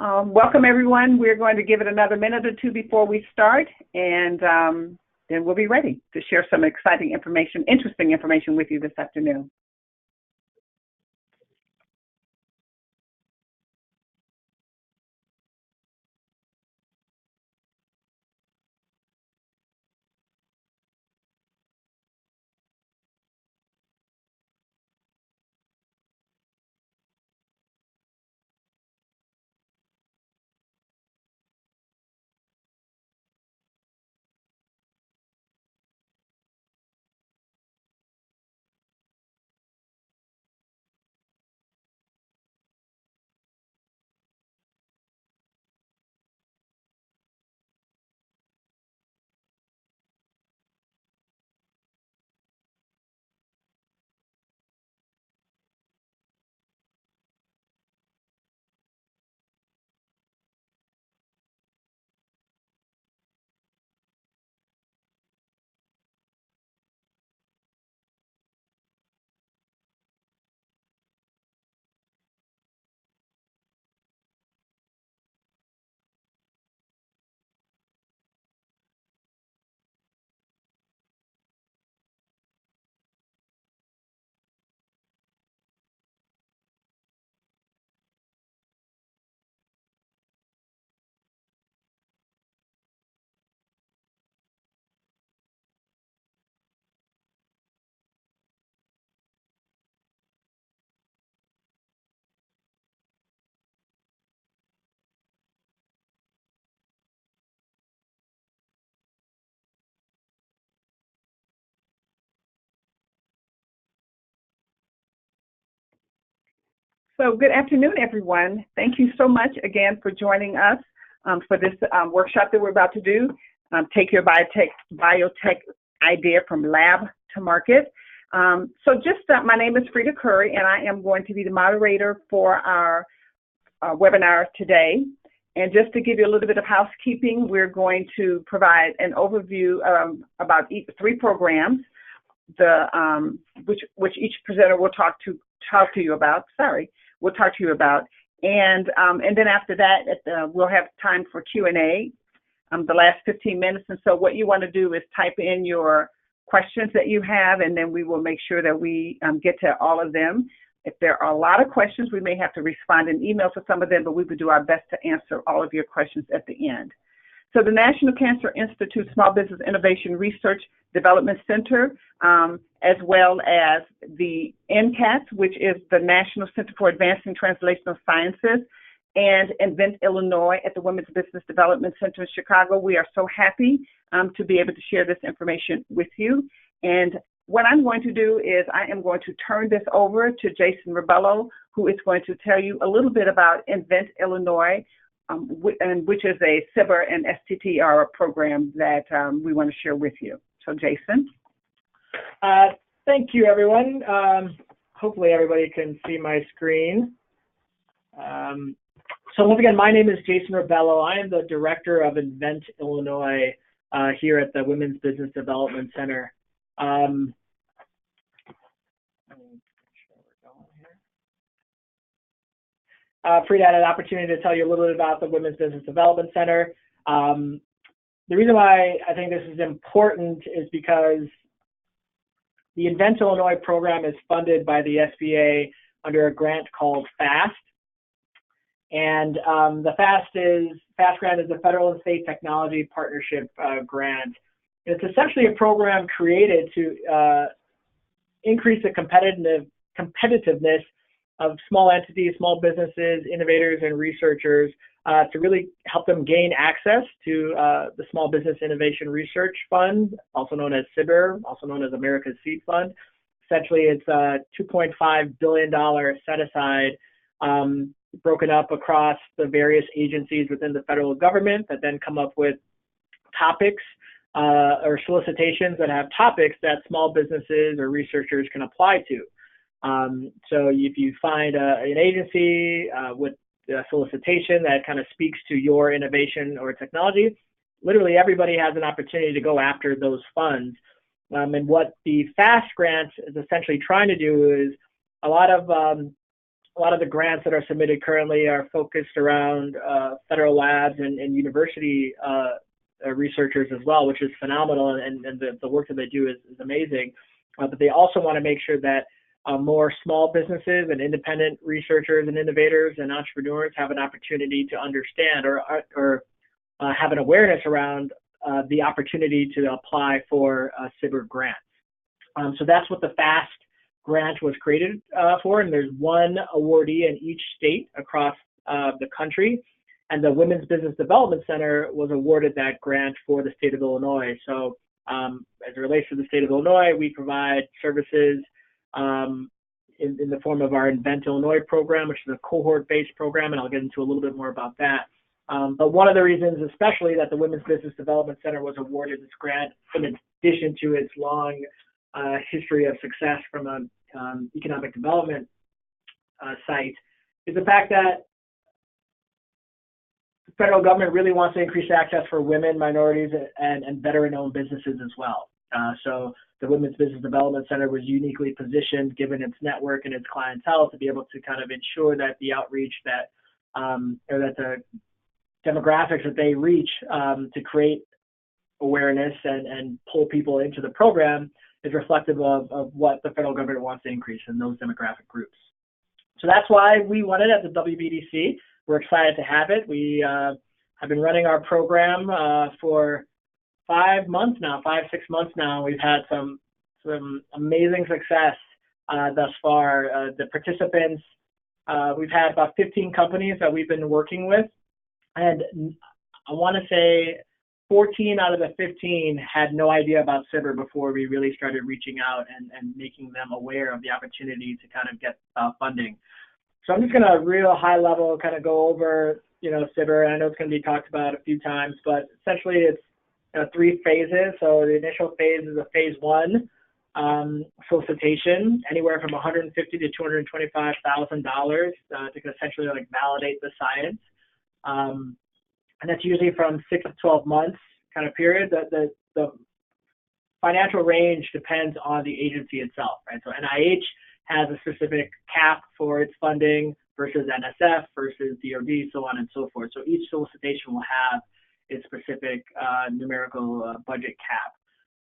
Welcome, everyone. We're going to give it another minute or two before we start, and then we'll be ready to share some exciting information, interesting information with you this afternoon. So good afternoon, everyone. Thank you so much again for joining us for this workshop that we're about to do, Take Your Biotech Idea from Lab to Market. My name is Frida Curry, and I am going to be the moderator for our webinar today. And just to give you a little bit of housekeeping, we're going to provide an overview about three programs, which each presenter will talk to you about. We'll talk to you about, and then after that, we'll have time for Q&A, the last 15 minutes. And so what you want to do is type in your questions that you have, and then we will make sure that we get to all of them. If there are a lot of questions, we may have to respond in email to some of them, but we will do our best to answer all of your questions at the end. So the National Cancer Institute Small Business Innovation Research Development Center, as well as the NCATS, which is the National Center for Advancing Translational Sciences, and Invent Illinois at the Women's Business Development Center in Chicago. We are so happy to be able to share this information with you. And what I'm going to do is I am going to turn this over to Jason Rebello, who is going to tell you a little bit about Invent Illinois, which is a CIBR and STTR program that we want to share with you. So, Jason. Thank you, everyone. Hopefully everybody can see my screen. So once again, my name is Jason Rebello. I am the director of Invent Illinois here at the Women's Business Development Center. Frida had an opportunity to tell you a little bit about the Women's Business Development Center. The reason why I think this is important is because the Invent Illinois program is funded by the SBA under a grant called FAST. And the FAST grant is the Federal and State Technology Partnership Grant. It's essentially a program created to increase the competitiveness of small entities, small businesses, innovators, and researchers to really help them gain access to the Small Business Innovation Research Fund, also known as CIBR, also known as America's Seed Fund. Essentially, it's a $2.5 billion set-aside broken up across the various agencies within the federal government that then come up with topics or solicitations that have topics that small businesses or researchers can apply to. So if you find an agency with a solicitation that kind of speaks to your innovation or technology, literally everybody has an opportunity to go after those funds. And what the FAST grant is essentially trying to do is a lot of a lot of the grants that are submitted currently are focused around federal labs and university researchers as well, which is phenomenal, and the work that they do is amazing. But they also want to make sure that more small businesses and independent researchers and innovators and entrepreneurs have an opportunity to understand or have an awareness around the opportunity to apply for SBIR grants. So that's what the FAST grant was created for, and there's one awardee in each state across the country, and the Women's Business Development Center was awarded that grant for the state of Illinois. So as it relates to the state of Illinois, we provide services in the form of our Invent Illinois program, which is a cohort-based program, and I'll get into a little bit more about that. But one of the reasons, especially, that the Women's Business Development Center was awarded this grant, in addition to its long history of success from an economic development site, is the fact that the federal government really wants to increase access for women, minorities, and veteran-owned businesses as well. So the Women's Business Development Center was uniquely positioned, given its network and its clientele, to be able to kind of ensure that the outreach that or that the demographics that they reach to create awareness and pull people into the program is reflective of what the federal government wants to increase in those demographic groups. So that's why we won it at the WBDC. We're excited to have it. We have been running our program for 5 months now, 6 months now. We've had some amazing success thus far. The participants, we've had about 15 companies that we've been working with, and I want to say 14 out of the 15 had no idea about SBIR before we really started reaching out and making them aware of the opportunity to kind of get funding. So I'm just going to real high level kind of go over, SBIR. I know it's going to be talked about a few times, but essentially it's 3 phases. So the initial phase is a phase 1 solicitation, anywhere from $150,000 to $225,000 to essentially validate the science. And that's usually from 6 to 12 months kind of period. The financial range depends on the agency itself, right? So NIH has a specific cap for its funding versus NSF versus DOD, so on and so forth. So each solicitation will have its specific numerical budget cap.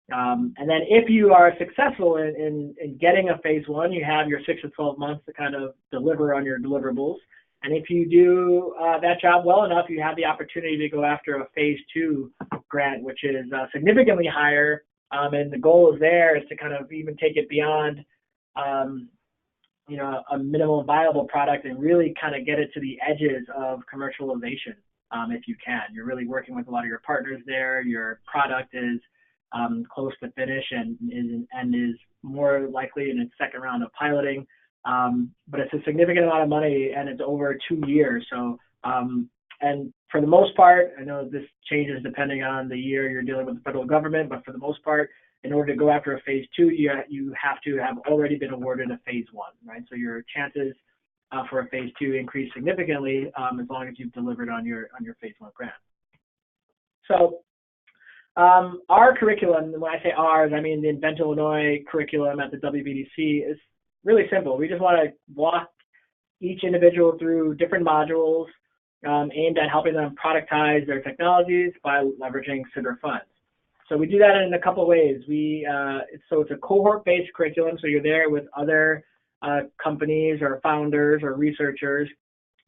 And then if you are successful in getting a phase 1, you have your 6 to 12 months to kind of deliver on your deliverables. And if you do that job well enough, you have the opportunity to go after a phase 2 grant, which is significantly higher. And the goal is to kind of even take it beyond, a minimum viable product and really kind of get it to the edges of commercialization, if you can. You're really working with a lot of your partners there. Your product is close to finish and is more likely in its second round of piloting. But it's a significant amount of money, and it's over 2 years. So, and for the most part, I know this changes depending on the year you're dealing with the federal government, but for the most part, in order to go after a phase 2, you have to have already been awarded a phase 1, right? So your chances for a phase 2 increase significantly as long as you've delivered on your phase 1 grant. So our curriculum, when I say ours, I mean the Invent Illinois curriculum at the WBDC, is really simple. We just want to walk each individual through different modules aimed at helping them productize their technologies by leveraging SBIR funds. So we do that in a couple of ways. So it's a cohort-based curriculum, so you're there with other companies or founders or researchers,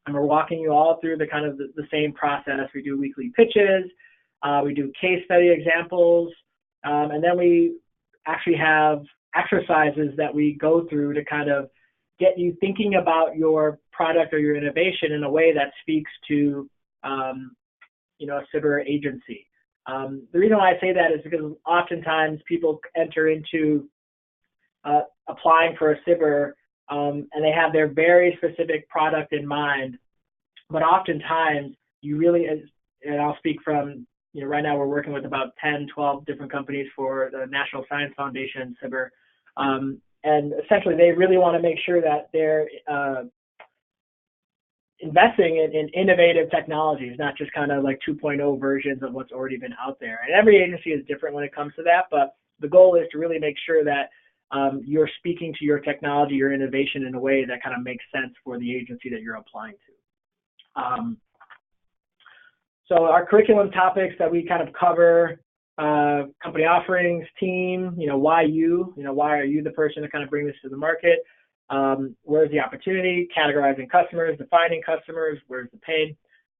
and we're walking you all through the kind of the same process. We do weekly pitches, we do case study examples, and then we actually have exercises that we go through to kind of get you thinking about your product or your innovation in a way that speaks to, a SBIR agency. The reason why I say that is because oftentimes people enter into applying for a SBIR and they have their very specific product in mind, but oftentimes you really, and I'll speak from, right now we're working with about 10, 12 different companies for the National Science Foundation SBIR. And essentially, they really want to make sure that they're investing in innovative technologies, not just kind of like 2.0 versions of what's already been out there. And every agency is different when it comes to that, but the goal is to really make sure that you're speaking to your technology, your innovation in a way that kind of makes sense for the agency that you're applying to. So our curriculum topics that we kind of cover, company offerings, team, why why are you the person to kind of bring this to the market? Where's the opportunity, categorizing customers, defining customers, where's the pain,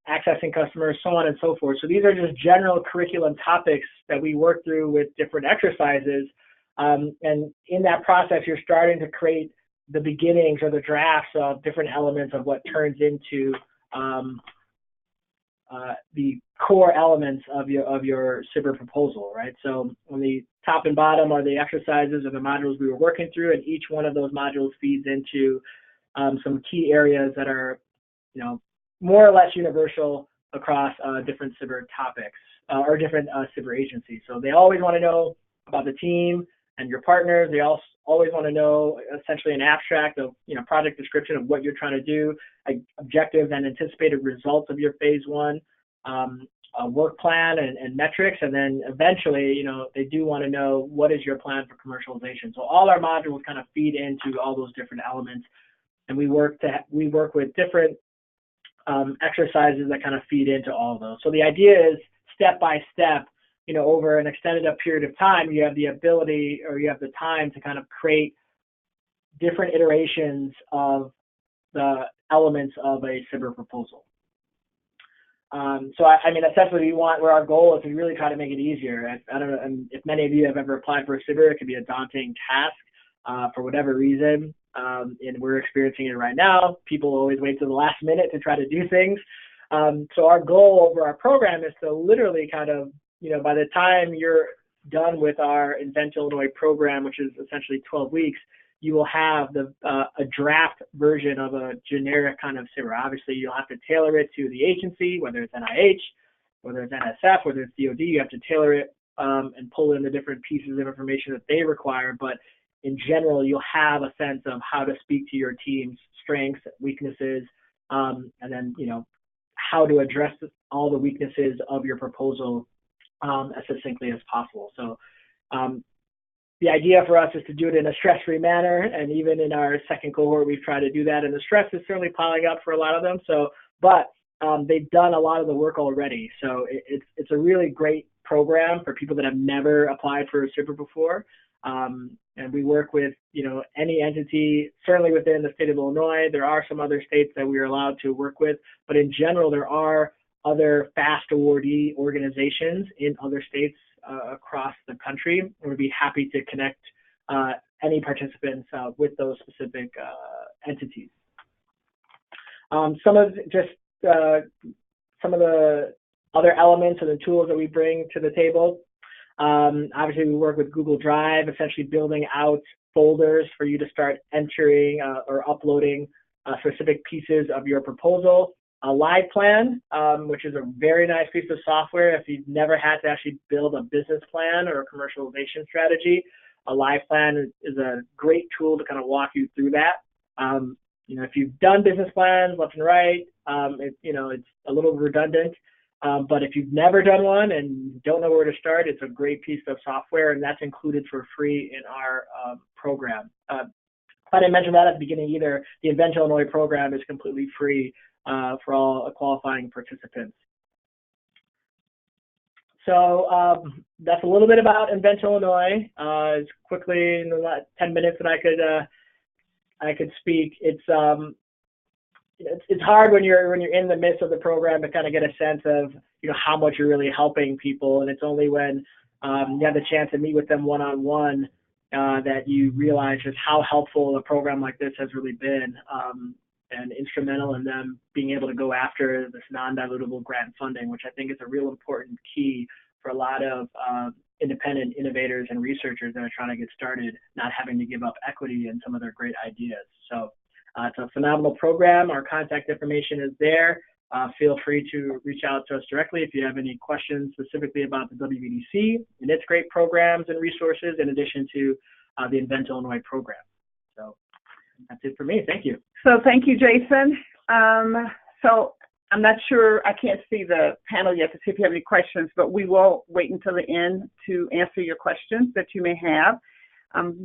accessing customers, so on and so forth. So these are just general curriculum topics that we work through with different exercises. And in that process, you're starting to create the beginnings or the drafts of different elements of what turns into the core elements of your SBIR proposal, right? So on the top and bottom are the exercises or the modules we were working through, and each one of those modules feeds into some key areas that are, more or less universal across different SBIR topics or different SBIR agencies. So they always want to know about the team and your partners. They also always want to know essentially an abstract of, project description of what you're trying to do, objectives and anticipated results of your phase one, a work plan and metrics, and then eventually, they do want to know what is your plan for commercialization. So all our modules kind of feed into all those different elements, and we work with different exercises that kind of feed into all of those. So the idea is step by step, over an extended period of time, you have the ability or you have the time to kind of create different iterations of the elements of a SBIR proposal. So essentially where our goal is to really try to make it easier. I don't know if many of you have ever applied for a SBIR. It can be a daunting task for whatever reason, and we're experiencing it right now. People always wait to the last minute to try to do things. So our goal over our program is to literally kind of, by the time you're done with our Invent Illinois program, which is essentially 12 weeks, you will have a draft version of a generic kind of SBIR. Obviously, you'll have to tailor it to the agency, whether it's NIH, whether it's NSF, whether it's DOD. You have to tailor it and pull in the different pieces of information that they require. But in general, you'll have a sense of how to speak to your team's strengths, weaknesses, and then, how to address all the weaknesses of your proposal as succinctly as possible. So the idea for us is to do it in a stress-free manner, and even in our second cohort, we've tried to do that, and the stress is certainly piling up for a lot of them. So, but they've done a lot of the work already. So it's a really great program for people that have never applied for a SBIR before. And we work with, any entity, certainly within the state of Illinois. There are some other states that we are allowed to work with, but in general, there are other fast awardee organizations in other states across the country. And we'd be happy to connect any participants with those specific entities. Some of the other elements and the tools that we bring to the table. Obviously, we work with Google Drive, essentially building out folders for you to start entering or uploading specific pieces of your proposal. A live plan, which is a very nice piece of software. If you've never had to actually build a business plan or a commercialization strategy, a live plan is a great tool to kind of walk you through that. If you've done business plans left and right, it's a little redundant. But if you've never done one and don't know where to start, it's a great piece of software, and that's included for free in our program. I didn't mention that at the beginning either. The Invent Illinois program is completely free for all qualifying participants. So that's a little bit about Invent Illinois. As quickly in the last 10 minutes that I could speak. It's hard when you're in the midst of the program to kind of get a sense of how much you're really helping people, and it's only when you have the chance to meet with them one-on-one that you realize just how helpful a program like this has really been and instrumental in them being able to go after this non-dilutable grant funding, which I think is a real important key for a lot of independent innovators and researchers that are trying to get started, not having to give up equity in some of their great ideas. So it's a phenomenal program. Our contact information is there. Feel free to reach out to us directly if you have any questions specifically about the WBDC and its great programs and resources, in addition to the Invent Illinois program. So that's it for me. Thank you. So thank you, Jason. So I'm not sure, I can't see the panel yet to see if you have any questions, but we will wait until the end to answer your questions that you may have.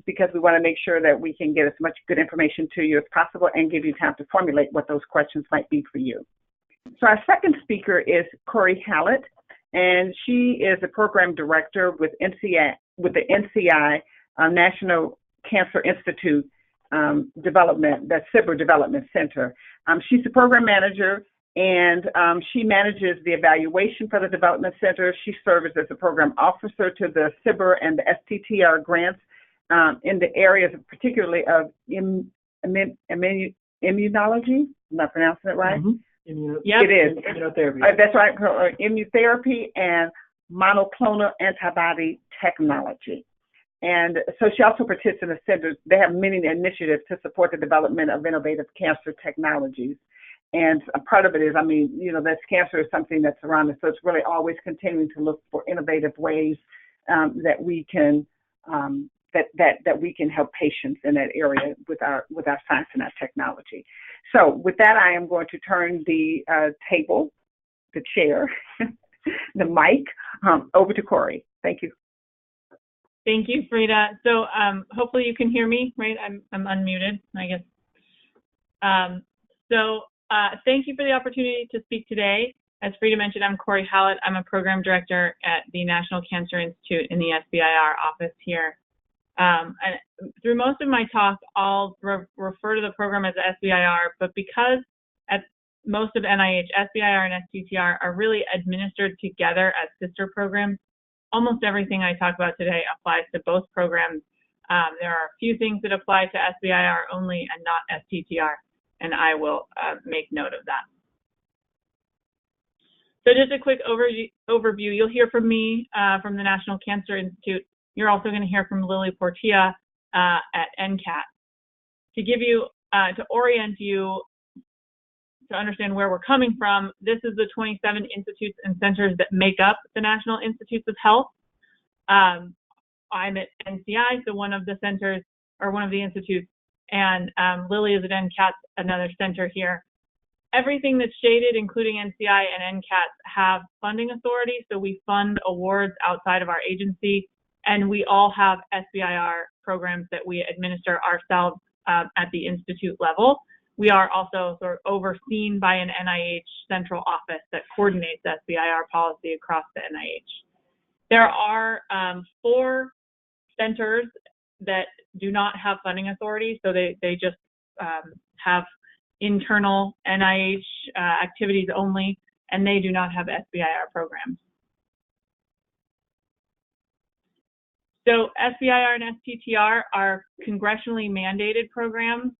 because we want to make sure that we can get as much good information to you as possible and give you time to formulate what those questions might be for you. So our second speaker is Corey Hallett, and she is a program director with NCI, with the NCI National Cancer Institute Development, the CIBR Development Center. She's the program manager, and she manages the evaluation for the Development Center. She serves as a program officer to the CIBR and the STTR grants in the areas particularly of immunology. I'm not pronouncing it right? Mm-hmm. Yeah, it is. Immunotherapy. That's right, immunotherapy and monoclonal antibody technology. And so she also participates in the centers. They have many initiatives to support the development of innovative cancer technologies. And a part of it is, that's cancer is something that's around us. So it's really always continuing to look for innovative ways that we can that we can help patients in that area with our science and our technology. So with that, I am going to turn the table, the chair, the mic over to Corey. Thank you. Thank you, Frida. So hopefully you can hear me, right? I'm unmuted, I guess. Thank you for the opportunity to speak today. As Frida mentioned, I'm Corey Hallett. I'm a program director at the National Cancer Institute in the SBIR office here. And through most of my talk, I'll refer to the program as SBIR, but because at most of NIH, SBIR and STTR are really administered together as sister programs, almost everything I talk about today applies to both programs. There are a few things that apply to SBIR only and not STTR, and I will make note of that. So just a quick overview. You'll hear from me from the National Cancer Institute. You're also going to hear from Lily Portilla at NCATS. To give you, to orient you, to understand where we're coming from, this is the 27 institutes and centers that make up the National Institutes of Health. I'm at NCI, so one of the centers, or one of the institutes, and Lily is at NCATS, another center here. Everything that's shaded, including NCI and NCATS, have funding authority, so we fund awards outside of our agency, and we all have SBIR programs that we administer ourselves at the institute level. We are also sort of overseen by an NIH central office that coordinates SBIR policy across the NIH. There are 4 centers that do not have funding authority, so they just have internal NIH activities only, and they do not have SBIR programs. So SBIR and STTR are congressionally mandated programs.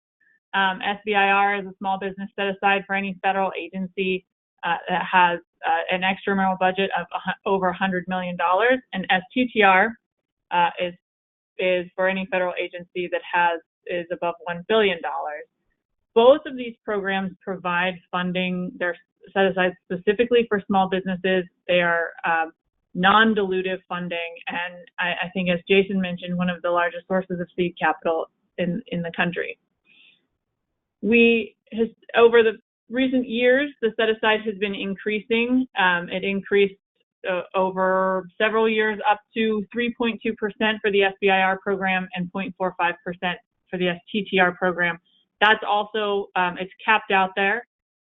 SBIR is a small business set aside for any federal agency that has an extramural budget of over $100 million, and STTR is for any federal agency that is above $1 billion. Both of these programs provide funding. They're set aside specifically for small businesses. They are non-dilutive funding, and I think, as Jason mentioned, one of the largest sources of seed capital in the country. Over the recent years, the set-aside has been increasing. It increased over several years up to 3.2% for the SBIR program and 0.45% for the STTR program. That's also, it's capped out there.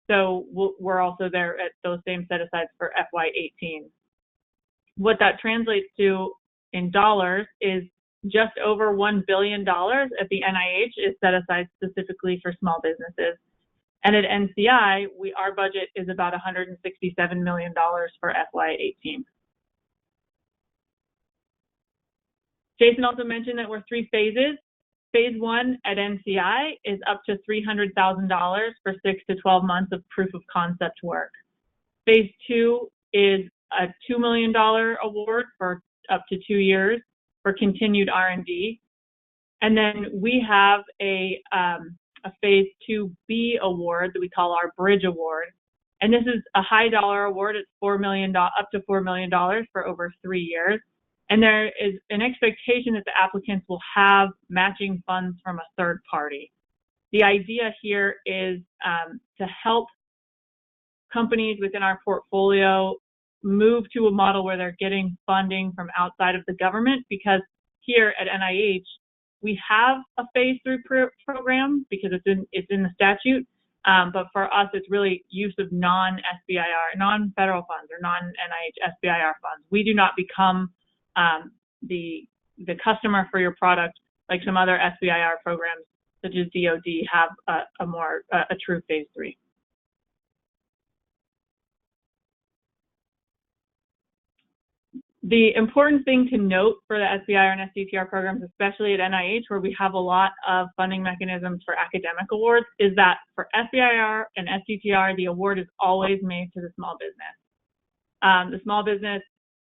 So we're also there at those same set-asides for FY18. What that translates to in dollars is just over $1 billion at the NIH is set aside specifically for small businesses. And at NCI, our budget is about $167 million for FY18. Jason also mentioned that we're 3 phases. Phase 1 at NCI is up to $300,000 for 6 to 12 months of proof of concept work. Phase 2 is a $2 million award for up to 2 years for continued R&D. And then we have a Phase 2B award that we call our Bridge Award. And this is a high dollar award. It's up to $4 million for over 3 years. And there is an expectation that the applicants will have matching funds from a third party. The idea here is to help companies within our portfolio move to a model where they're getting funding from outside of the government, because here at NIH, We have a phase 3 program because it's in the statute, but for us, it's really use of non-SBIR, non-federal funds or non-NIH SBIR funds. We do not become the customer for your product like some other SBIR programs, such as DoD, have a true phase 3. The important thing to note for the SBIR and STTR programs, especially at NIH, where we have a lot of funding mechanisms for academic awards, is that for SBIR and STTR, the award is always made to the small business. The small business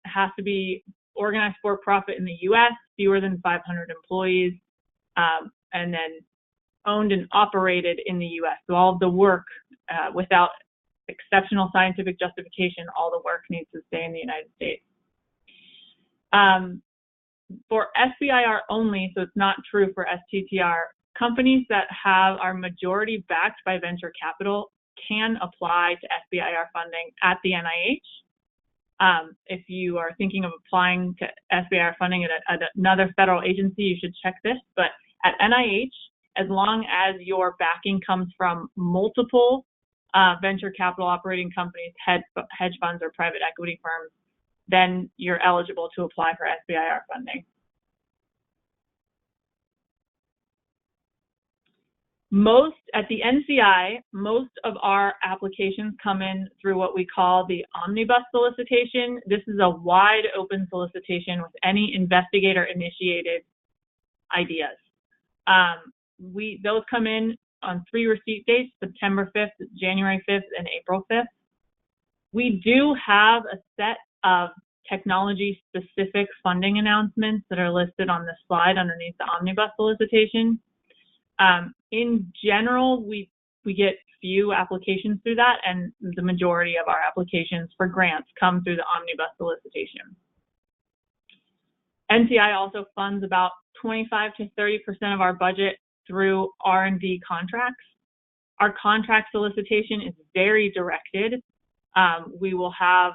has to be organized for profit in the U.S., fewer than 500 employees, and then owned and operated in the U.S. So all of the work, without exceptional scientific justification, all the work needs to stay in the United States. For SBIR only, so it's not true for STTR, companies that are majority backed by venture capital can apply to SBIR funding at the NIH. If you are thinking of applying to SBIR funding at another federal agency, you should check this. But at NIH, as long as your backing comes from multiple venture capital operating companies, hedge funds, or private equity firms, then you're eligible to apply for SBIR funding. At the NCI, most of our applications come in through what we call the omnibus solicitation. This is a wide open solicitation with any investigator-initiated ideas. Those come in on 3 receipt dates, September 5th, January 5th, and April 5th. We do have a set of technology-specific funding announcements that are listed on the slide underneath the omnibus solicitation. In general, we get few applications through that, and the majority of our applications for grants come through the omnibus solicitation. NCI also funds about 25 to 30% of our budget through R&D contracts. Our contract solicitation is very directed. We will have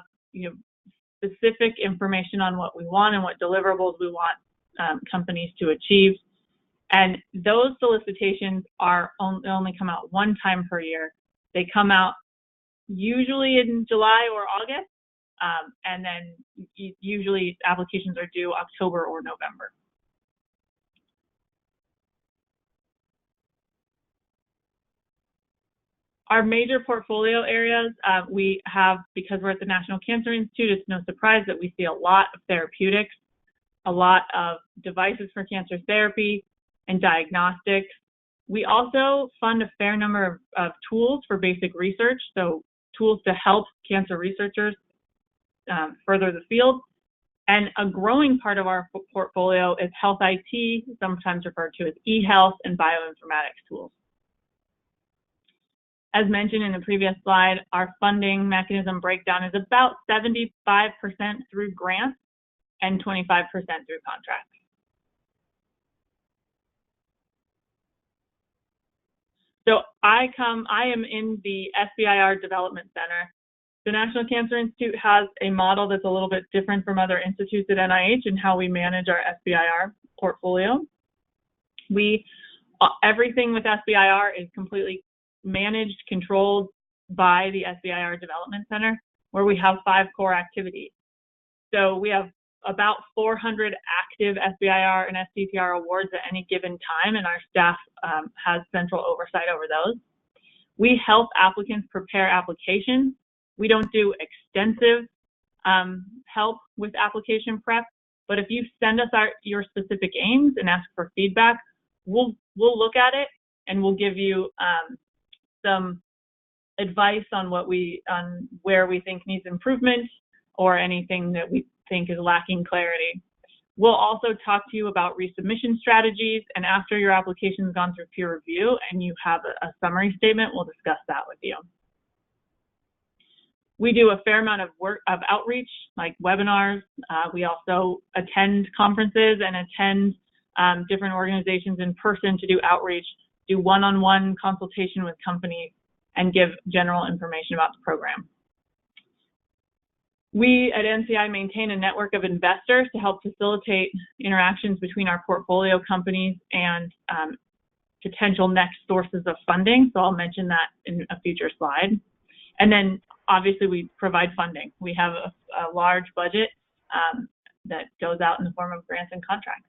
specific information on what we want and what deliverables we want companies to achieve. And those solicitations only come out one time per year. They come out usually in July or August, and then usually applications are due October or November. Our major portfolio areas, we have, because we're at the National Cancer Institute, it's no surprise that we see a lot of therapeutics, a lot of devices for cancer therapy, and diagnostics. We also fund a fair number of tools for basic research, so tools to help cancer researchers further the field. And a growing part of our portfolio is health IT, sometimes referred to as e-health, and bioinformatics tools. As mentioned in the previous slide, our funding mechanism breakdown is about 75% through grants and 25% through contracts. So I am in the SBIR Development Center. The National Cancer Institute has a model that's a little bit different from other institutes at NIH in how we manage our SBIR portfolio. Everything with SBIR is completely managed, controlled by the SBIR Development Center, where we have 5 core activities. So we have about 400 active SBIR and STTR awards at any given time, and our staff has central oversight over those. We help applicants prepare applications. We don't do extensive help with application prep, but if you send us your specific aims and ask for feedback, we'll look at it and we'll give you some advice on where we think needs improvement or anything that we think is lacking clarity. We'll also talk to you about resubmission strategies, and after your application has gone through peer review and you have a summary statement, we'll discuss that with you. We do a fair amount of outreach, like webinars. We also attend conferences and attend different organizations in person to do outreach, do one-on-one consultation with companies, and give general information about the program. We at NCI maintain a network of investors to help facilitate interactions between our portfolio companies and potential next sources of funding. So I'll mention that in a future slide. And then obviously we provide funding. We have a large budget that goes out in the form of grants and contracts.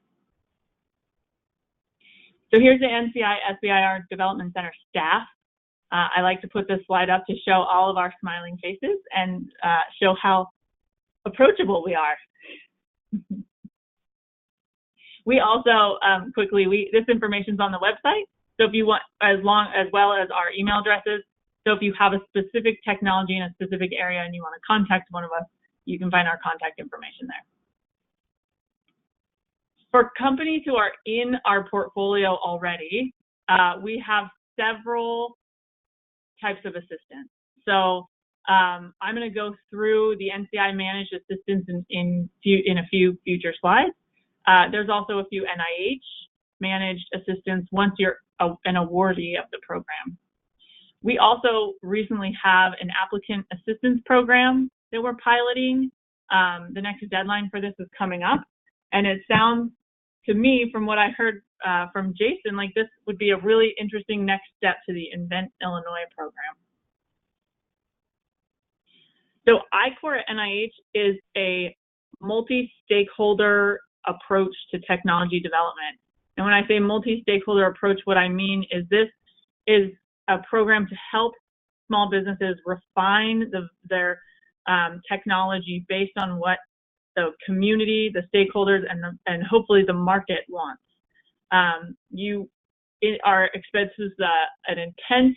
So here's the NCI SBIR Development Center staff. I like to put this slide up to show all of our smiling faces and show how approachable we are. We also, this information's on the website. So if you want, as well as our email addresses. So if you have a specific technology in a specific area and you want to contact one of us, you can find our contact information there. For companies who are in our portfolio already, we have several types of assistance. So I'm going to go through the NCI managed assistance in a few future slides. There's also a few NIH managed assistance once you're an awardee of the program. We also recently have an applicant assistance program that we're piloting. The next deadline for this is coming up, and it sounds to me, from what I heard from Jason, like this would be a really interesting next step to the Invent Illinois program. So I-Core at NIH is a multi-stakeholder approach to technology development. And when I say multi-stakeholder approach, what I mean is this is a program to help small businesses refine their technology based on what the community, the stakeholders, and hopefully the market wants. Our expenses an intense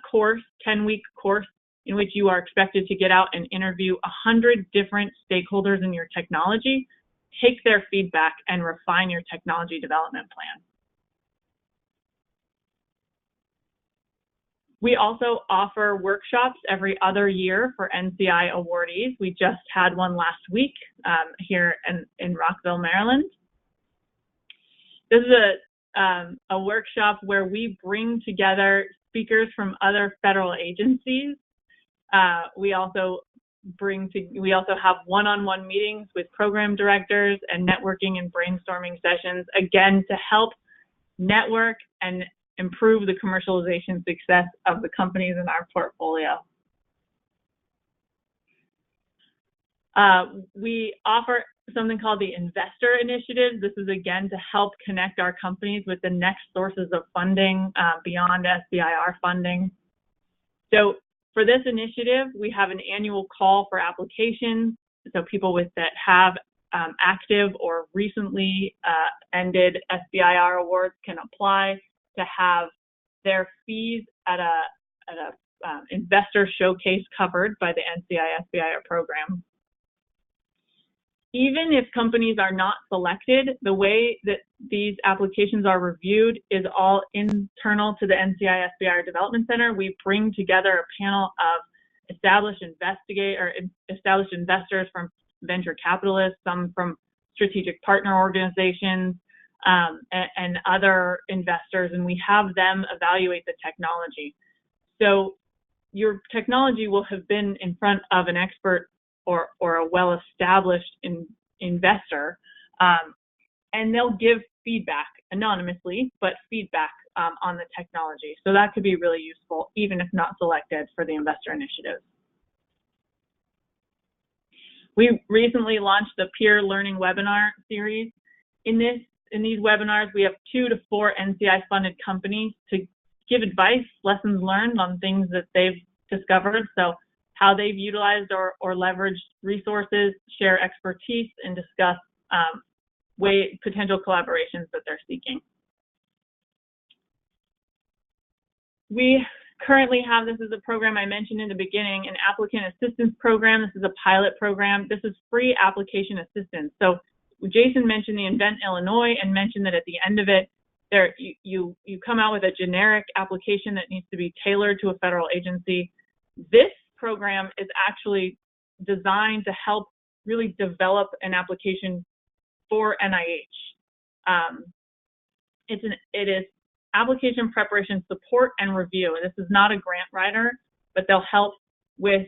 course, 10-week course, in which you are expected to get out and interview 100 different stakeholders in your technology, take their feedback, and refine your technology development plan. We also offer workshops every other year for NCI awardees. We just had one last week here in Rockville, Maryland. This is a workshop where we bring together speakers from other federal agencies. We also have one-on-one meetings with program directors and networking and brainstorming sessions, again, to help network and improve the commercialization success of the companies in our portfolio. We offer something called the Investor Initiative. This is, again, to help connect our companies with the next sources of funding beyond SBIR funding. So for this initiative, we have an annual call for applications. So people that have active or recently ended SBIR awards can apply to have their fees at a investor showcase covered by the NCI SBIR program. Even if companies are not selected, the way that these applications are reviewed is all internal to the NCI SBIR Development Center. We bring together a panel of established investors from venture capitalists, some from strategic partner organizations, and other investors, and we have them evaluate the technology. So your technology will have been in front of an expert or a well-established investor, and they'll give feedback anonymously, but feedback on the technology. So that could be really useful, even if not selected for the investor initiative. We recently launched the peer learning webinar series. In these webinars, we have 2 to 4 NCI-funded companies to give advice, lessons learned on things that they've discovered. So how they've utilized or leveraged resources, share expertise, and discuss potential collaborations that they're seeking. We currently have, this is a program I mentioned in the beginning, an applicant assistance program. This is a pilot program. This is free application assistance. So Jason mentioned the Invent Illinois and mentioned that at the end of it, you come out with a generic application that needs to be tailored to a federal agency. This program is actually designed to help really develop an application for NIH. It is application preparation support and review. This is not a grant writer, but they'll help with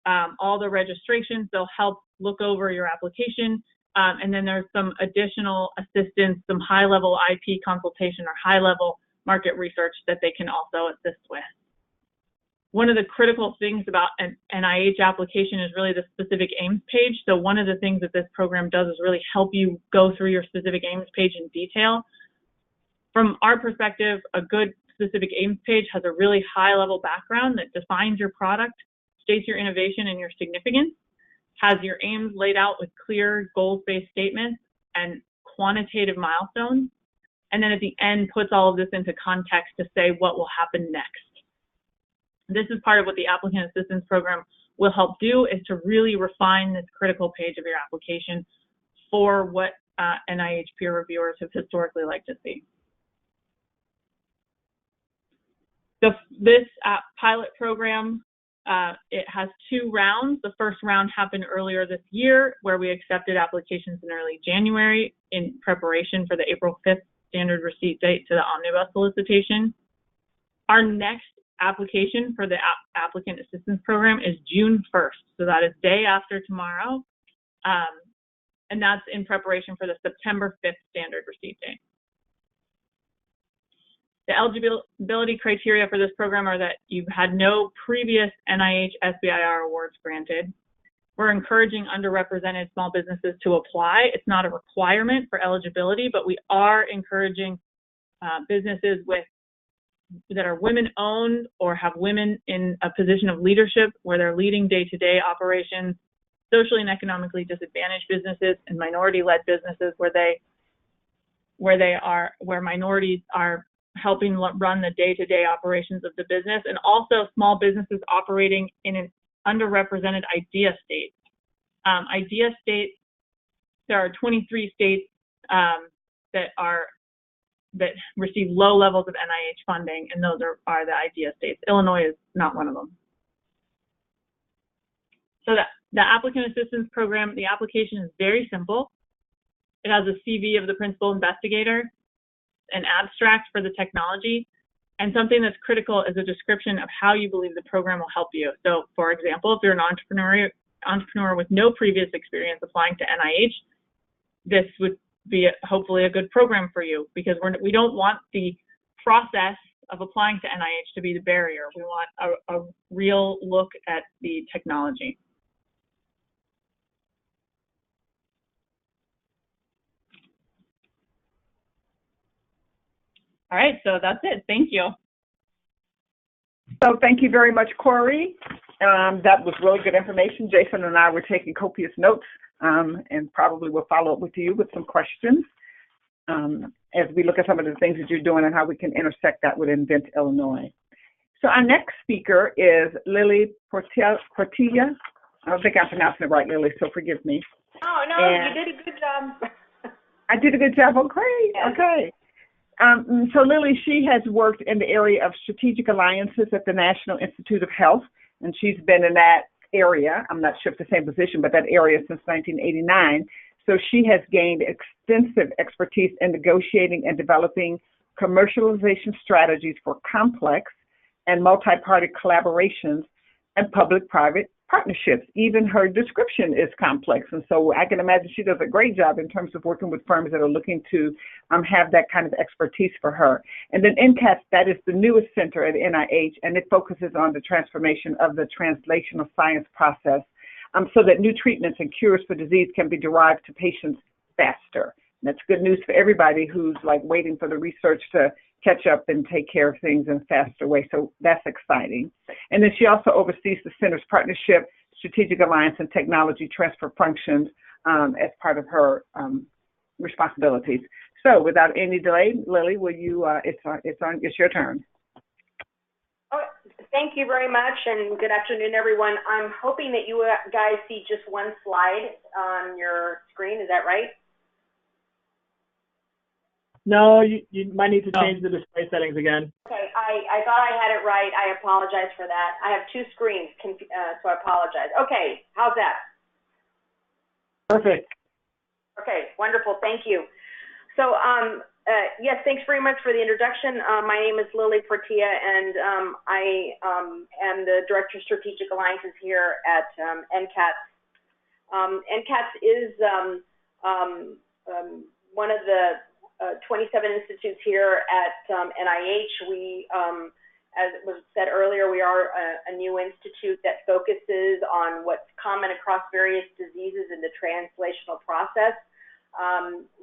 all the registrations. They'll help look over your application. And then there's some additional assistance, some high-level IP consultation or high-level market research that they can also assist with. One of the critical things about an NIH application is really the specific aims page. So one of the things that this program does is really help you go through your specific aims page in detail. From our perspective, a good specific aims page has a really high-level background that defines your product, states your innovation and your significance, has your aims laid out with clear goals-based statements and quantitative milestones, and then at the end puts all of this into context to say what will happen next. This is part of what the Applicant Assistance Program will help do, is to really refine this critical page of your application for what NIH peer reviewers have historically liked to see. This pilot program, it has 2 rounds. The first round happened earlier this year, where we accepted applications in early January in preparation for the April 5th standard receipt date to the omnibus solicitation. Our next application for the Applicant Assistance Program is June 1st. So that is day after tomorrow. And that's in preparation for the September 5th standard receipt date. The eligibility criteria for this program are that you've had no previous NIH SBIR awards granted. We're encouraging underrepresented small businesses to apply. It's not a requirement for eligibility, but we are encouraging businesses that are women-owned or have women in a position of leadership where they're leading day-to-day operations, socially and economically disadvantaged businesses, and minority-led businesses where minorities are helping run the day-to-day operations of the business, and also small businesses operating in an underrepresented IDEA state. IDEA states, there are 23 states that receive low levels of NIH funding, and those are the IDEA states. Illinois is not one of them. So the Applicant Assistance Program, the application is very simple. It has a CV of the principal investigator, an abstract for the technology, and something that's critical is a description of how you believe the program will help you. So, for example, if you're an entrepreneur with no previous experience applying to NIH, this would be hopefully a good program for you, because we don't want the process of applying to NIH to be the barrier. We want a real look at the technology. All right, so that's it. Thank you. So thank you very much, Corey. That was really good information. Jason and I were taking copious notes, and probably will follow up with you with some questions as we look at some of the things that you're doing and how we can intersect that with Invent Illinois. So our next speaker is Lily Portilla. I don't think I'm pronouncing it right, Lily, so forgive me. Oh, no, and you did a good job. I did a good job? Oh, great. Yes. Okay. So Lily, she has worked in the area of strategic alliances at the National Institute of Health, and she's been in that area, I'm not sure if the same position, but that area since 1989. So she has gained extensive expertise in negotiating and developing commercialization strategies for complex and multi-party collaborations and public-private partnerships. Even her description is complex, and so I can imagine she does a great job in terms of working with firms that are looking to have that kind of expertise for her. And then NCATS, that is the newest center at NIH, and it focuses on the transformation of the translational science process so that new treatments and cures for disease can be derived to patients faster. And that's good news for everybody who's like waiting for the research to catch up and take care of things in a faster way. So that's exciting. And then she also oversees the center's partnership, strategic alliance, and technology transfer functions as part of her responsibilities. So without any delay, Lily, will you? It's your turn. Oh, thank you very much, and good afternoon, everyone. I'm hoping that you guys see just one slide on your screen. Is that right? No, you might need to change the display settings again. Okay, I thought I had it right. I apologize for that. I have 2 screens, so I apologize. Okay, how's that? Perfect. Okay, wonderful. Thank you. So Yes, thanks very much for the introduction. My name is Lily Portilla, and I am the Director of Strategic Alliances here at NCATS. NCATS is one of the 27 institutes here at NIH. We, as was said earlier, we are a new institute that focuses on what's common across various diseases in the translational process.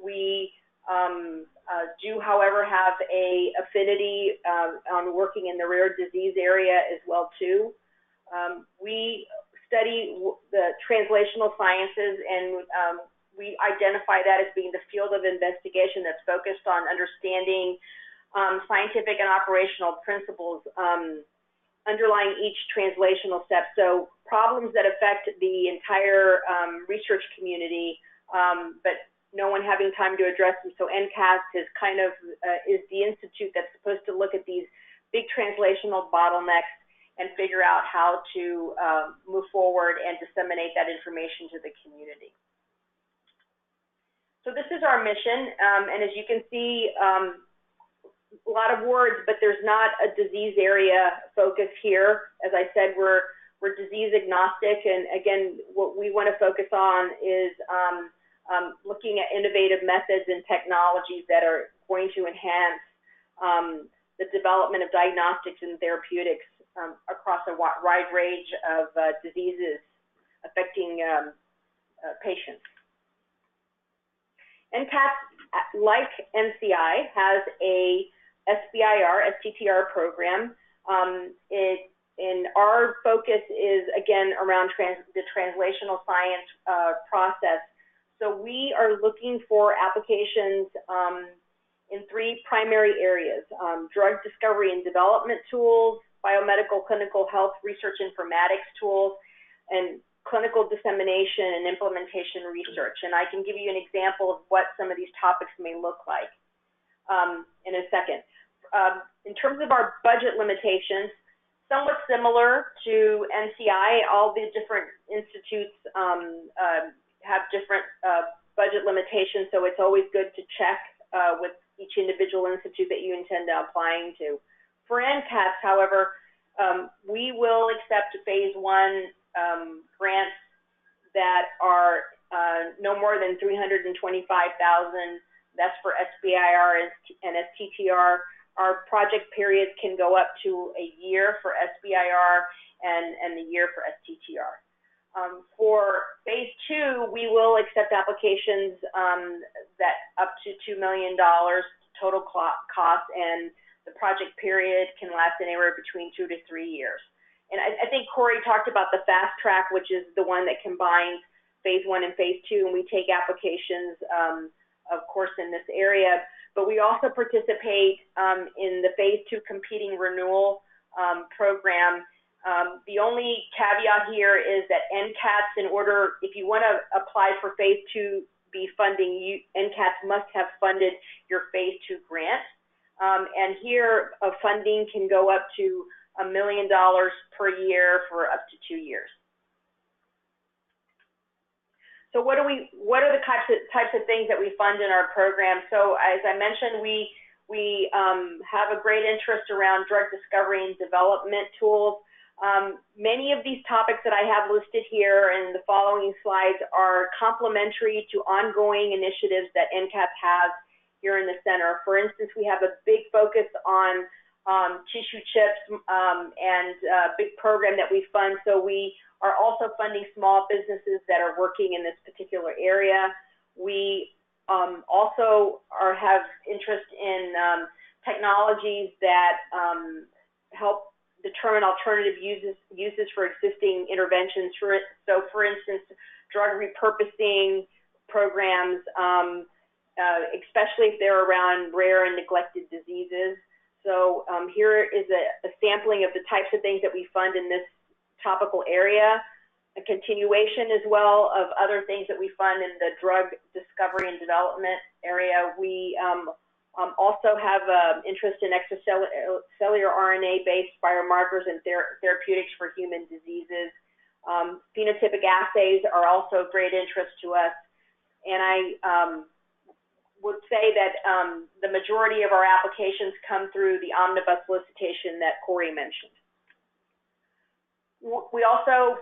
We do, however, have a affinity on working in the rare disease area as well too. We study the translational sciences, and we identify that as being the field of investigation that's focused on understanding scientific and operational principles underlying each translational step. So problems that affect the entire research community, but no one having time to address them. So NCATS is kind of is the institute that's supposed to look at these big translational bottlenecks and figure out how to move forward and disseminate that information to the community. So this is our mission, and as you can see, a lot of words, but there's not a disease area focus here. As I said, we're disease agnostic, and again, what we want to focus on is looking at innovative methods and technologies that are going to enhance the development of diagnostics and therapeutics across a wide range of diseases affecting patients. NCATS, like NCI, has a STTR program. And our focus is, again, around the translational science process. So we are looking for applications in three primary areas: drug discovery and development tools, biomedical clinical health research informatics tools, and clinical dissemination and implementation research. And I can give you an example of what some of these topics may look like in a second. In terms of our budget limitations, somewhat similar to NCI, all the different institutes have different budget limitations, so it's always good to check with each individual institute that you intend on applying to. For NCATS, however, we will accept phase 1 grants that are no more than $325,000. That's for SBIR and STTR. Our project periods can go up to a year for SBIR and a year for STTR. For phase 2, we will accept applications that up to $2 million total cost, and the project period can last anywhere between 2 to 3 years. And I think Corey talked about the fast track, which is the one that combines phase 1 and phase 2, and we take applications, of course, in this area. But we also participate in the phase 2 competing renewal program. The only caveat here is that NCATS, if you want to apply for phase 2B funding, NCATS must have funded your phase 2 grant. And here, funding can go up to $1 million per year for up to 2 years. So what are the types of things that we fund in our program? So as I mentioned, we have a great interest around drug discovery and development tools. Many of these topics that I have listed here in the following slides are complementary to ongoing initiatives that NCATS has here in the center. For instance, we have a big focus on tissue chips and a big program that we fund. So we are also funding small businesses that are working in this particular area. We also have interest in technologies that help determine alternative uses for existing interventions. So for instance, drug repurposing programs, especially if they're around rare and neglected diseases. So here is a sampling of the types of things that we fund in this topical area, a continuation as well of other things that we fund in the drug discovery and development area. We also have interest in extracellular RNA-based biomarkers and therapeutics for human diseases. Phenotypic assays are also of great interest to us. And would say that the majority of our applications come through the omnibus solicitation that Corey mentioned. We also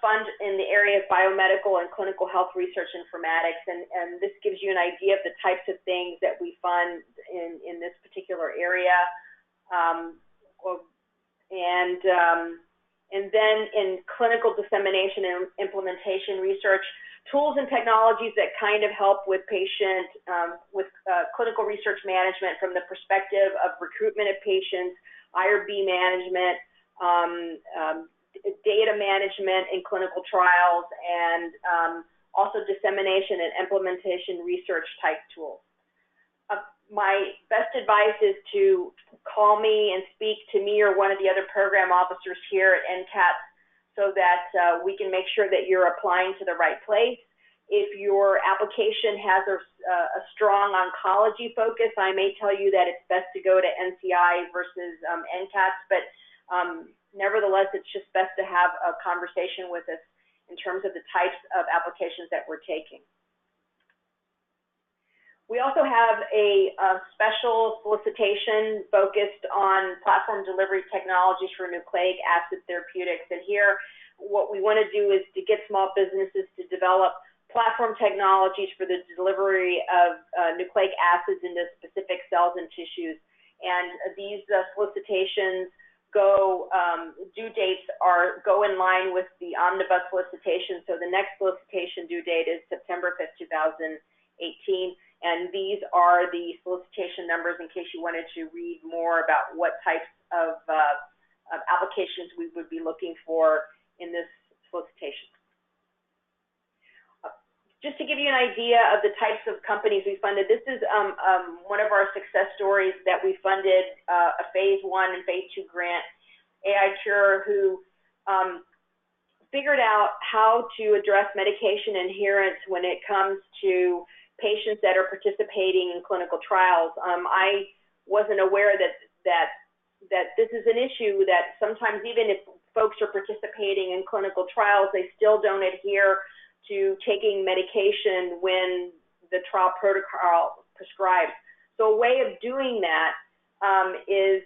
fund in the area of biomedical and clinical health research informatics, and this gives you an idea of the types of things that we fund in this particular area. And then in clinical dissemination and implementation research, tools and technologies that kind of help with clinical research management from the perspective of recruitment of patients, IRB management, data management in clinical trials, and also dissemination and implementation research type tools. My best advice is to call me and speak to me or one of the other program officers here at NCATS so that we can make sure that you're applying to the right place. If your application has a strong oncology focus, I may tell you that it's best to go to NCI versus NCATS, but nevertheless, it's just best to have a conversation with us in terms of the types of applications that we're taking. We also have a special solicitation focused on platform delivery technologies for nucleic acid therapeutics. And here, what we want to do is to get small businesses to develop platform technologies for the delivery of nucleic acids into specific cells and tissues. And these solicitations due dates go in line with the omnibus solicitation. So the next solicitation due date is September 5th, 2018. And these are the solicitation numbers in case you wanted to read more about what types of applications we would be looking for in this solicitation. Just to give you an idea of the types of companies we funded, this is one of our success stories that we funded a phase 1 and phase 2 grant, AI Cure, who figured out how to address medication adherence when it comes to patients that are participating in clinical trials. I wasn't aware that this is an issue that sometimes even if folks are participating in clinical trials, they still don't adhere to taking medication when the trial protocol prescribes. So a way of doing that is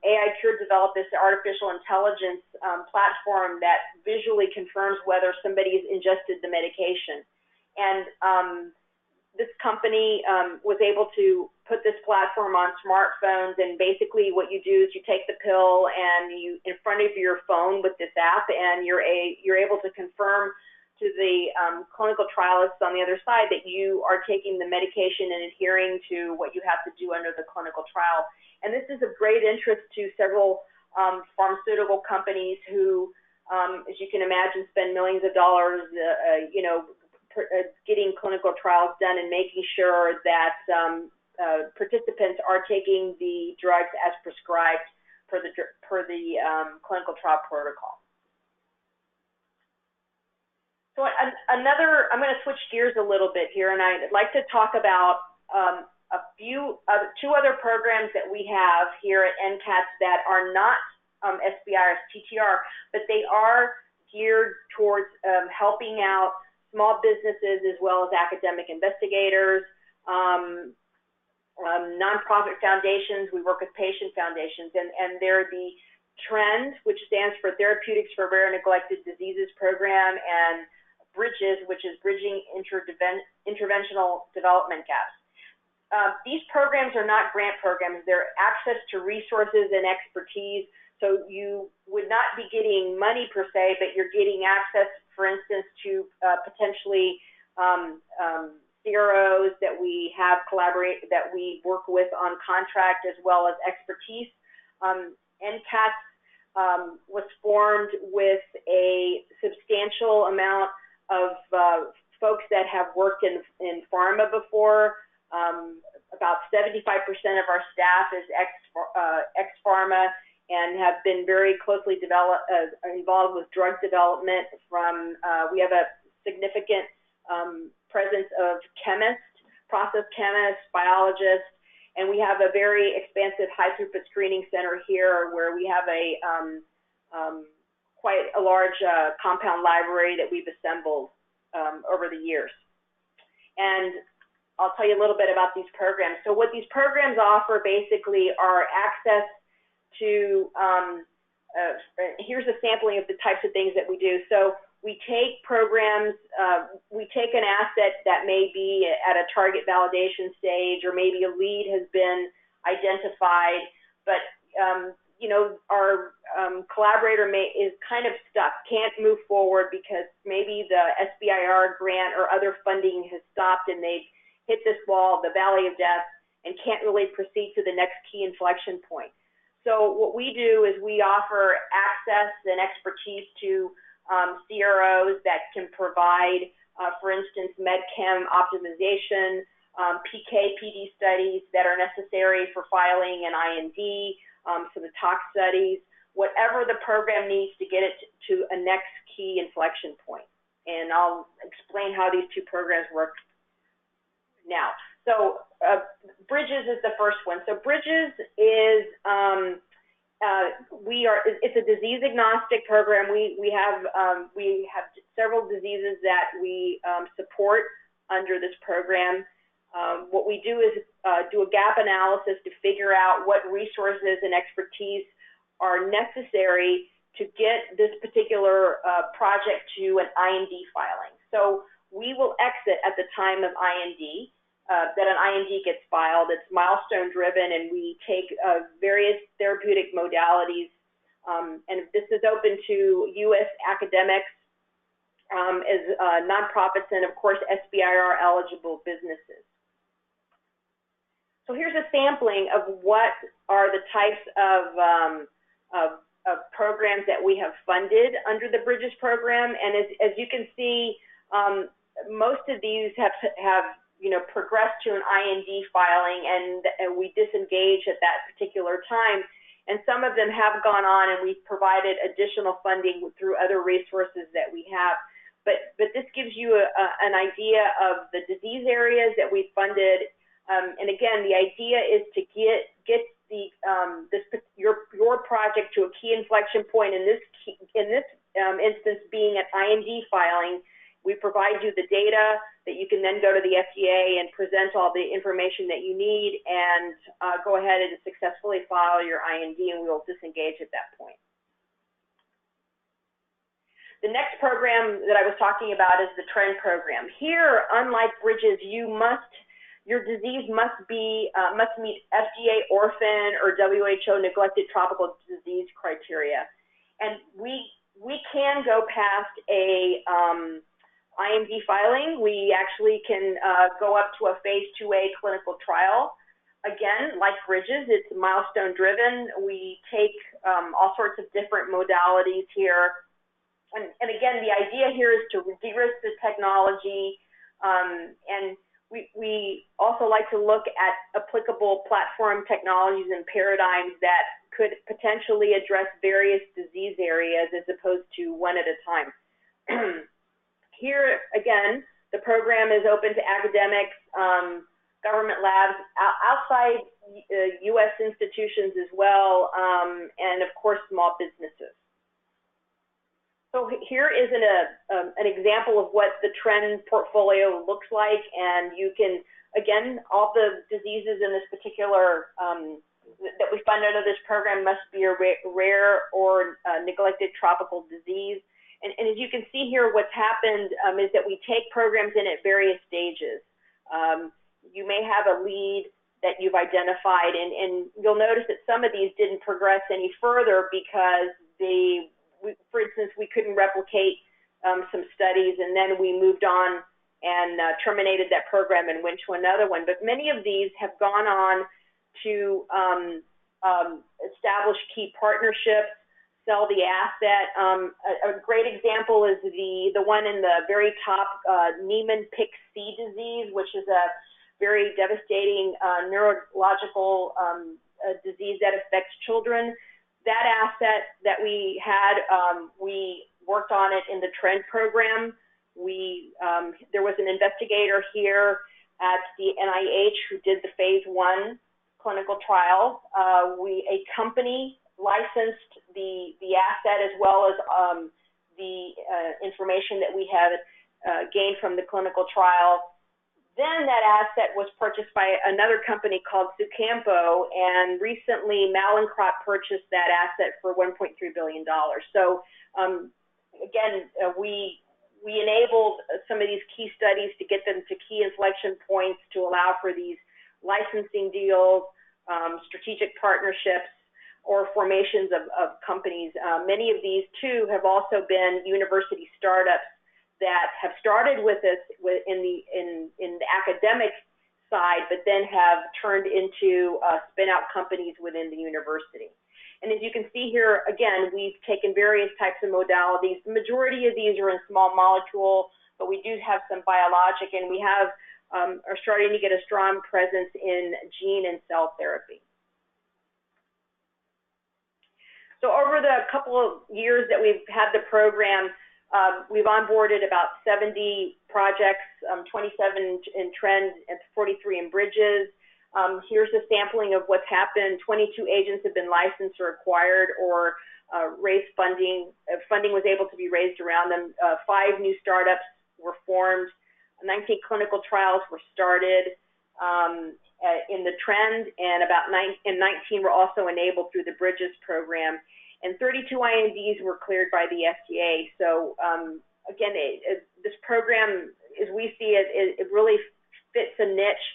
AI Cure developed this artificial intelligence platform that visually confirms whether somebody has ingested the medication. And this company was able to put this platform on smartphones, and basically what you do is you take the pill and you in front of your phone with this app, and you're able to confirm to the clinical trialists on the other side that you are taking the medication and adhering to what you have to do under the clinical trial. And this is of great interest to several pharmaceutical companies who, as you can imagine, spend millions of dollars, getting clinical trials done and making sure that participants are taking the drugs as prescribed per the clinical trial protocol. So I'm going to switch gears a little bit here, and I'd like to talk about two other programs that we have here at NCATS that are not SBI or TTR, but they are geared towards helping out small businesses as well as academic investigators, nonprofit foundations. We work with patient foundations, and they're the TREND, which stands for Therapeutics for Rare Neglected Diseases Program, and BRIDGES, which is Bridging Interventional Development Gaps. These programs are not grant programs. They're access to resources and expertise. So you would not be getting money per se, but you're getting access, for instance, to potentially CROs that we work with on contract, as well as expertise. NCATS was formed with a substantial amount of folks that have worked in pharma before. About 75% of our staff is ex-pharma and have been very closely involved with drug development. We have a significant presence of chemists, process chemists, biologists, and we have a very expansive high-throughput screening center here where we have quite a large compound library that we've assembled over the years. And I'll tell you a little bit about these programs. So what these programs offer basically are access to, here's a sampling of the types of things that we do. So we take programs, we take an asset that may be at a target validation stage, or maybe a lead has been identified, but you know, our collaborator is kind of stuck, can't move forward because maybe the SBIR grant or other funding has stopped and they've hit this wall, the valley of death, and can't really proceed to the next key inflection point. So what we do is we offer access and expertise to CROs that can provide, for instance, medchem optimization, PK/PD studies that are necessary for filing an IND, for the tox studies, whatever the program needs to get it to a next key inflection point. And I'll explain how these two programs work now. So Bridges is the first one. So Bridges is, it's a disease agnostic program. We have several diseases that we support under this program. What we do is do a gap analysis to figure out what resources and expertise are necessary to get this particular project to an IND filing. So we will exit at the time of IND, that an IND gets filed. It's milestone driven, and we take various therapeutic modalities, and this is open to U.S. academics, as nonprofits, and of course SBIR eligible businesses. So here's a sampling of what are the types of programs that we have funded under the Bridges program. And as you can see, most of these have progressed to an IND filing, and we disengage at that particular time. And some of them have gone on, and we've provided additional funding through other resources that we have. But this gives you an idea of the disease areas that we've funded. And again, the idea is to get your project to a key inflection point. In this instance, being an IND filing, we provide you the data that you can then go to the FDA and present all the information that you need, and go ahead and successfully file your IND, and we will disengage at that point. The next program that I was talking about is the TREND program. Here, unlike Bridges, your disease must meet FDA orphan or WHO neglected tropical disease criteria. And we can go past a IND filing. We actually can go up to a phase 2A clinical trial. Again, like Bridges, it's milestone driven. We take all sorts of different modalities here. And again, the idea here is to de-risk the technology, and we also like to look at applicable platform technologies and paradigms that could potentially address various disease areas as opposed to one at a time. Here, again, the program is open to academics, government labs, outside U.S. institutions as well, and of course, small businesses. So here is an example of what the TREND portfolio looks like, and you can, again, all the diseases in this particular, that we fund under this program must be a rare or neglected tropical disease. And as you can see here, what's happened is that we take programs in at various stages. You may have a lead that you've identified, and you'll notice that some of these didn't progress any further because for instance, we couldn't replicate some studies, and then we moved on and terminated that program and went to another one. But many of these have gone on to establish key partnerships, sell the asset. A great example is the one in the very top, Niemann-Pick C disease, which is a very devastating neurological disease that affects children. That asset that we had, we worked on it in the TREND program. There was an investigator here at the NIH who did the phase 1 clinical trial. A company licensed the asset as well as the information that we had gained from the clinical trial. Then that asset was purchased by another company called Sucampo, and recently Mallinckrodt purchased that asset for $1.3 billion. So again, we enabled some of these key studies to get them to key inflection points to allow for these licensing deals, strategic partnerships, or formations of companies. Many of these too have also been university startups that have started with us in the academic side, but then have turned into spin-out companies within the university. And as you can see here, again, we've taken various types of modalities. The majority of these are in small molecule, but we do have some biologic, and we have are starting to get a strong presence in gene and cell therapy. So over the couple of years that we've had the program, we've onboarded about 70 projects, 27 in trend and 43 in bridges. Here's a sampling of what's happened. 22 agents have been licensed or acquired or raised funding. Funding was able to be raised around them. 5 new startups were formed. 19 clinical trials were started in the trend, and 19 were also enabled through the Bridges program. And 32 INDs were cleared by the FDA. So again, this program, as we see it, it really fits a niche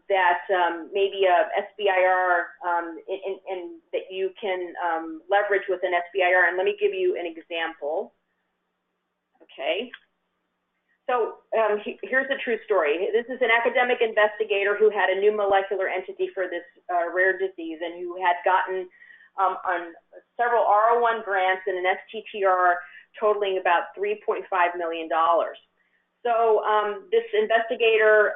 that maybe a SBIR and that you can leverage with an SBIR. And let me give you an example. Okay. So here's the true story. This is an academic investigator who had a new molecular entity for this rare disease, and who had gotten on several R01 grants and an STTR totaling about $3.5 million. So this investigator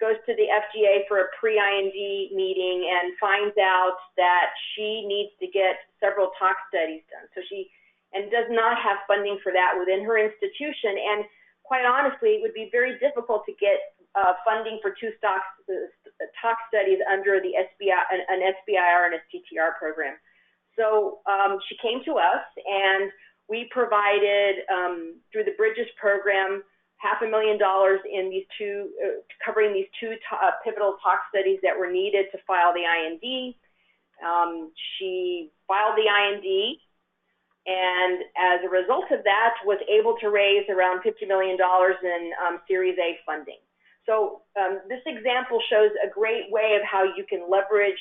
goes to the FDA for a pre-IND meeting and finds out that she needs to get several tox studies done. So she does not have funding for that within her institution. And quite honestly, it would be very difficult to get funding for 2 tox studies under the an SBIR and a STTR program. So she came to us, and we provided, through the Bridges program, $500,000 in these 2, covering these 2 pivotal tox studies that were needed to file the IND. She filed the IND, and as a result of that, was able to raise around $50 million in Series A funding. So this example shows a great way of how you can leverage,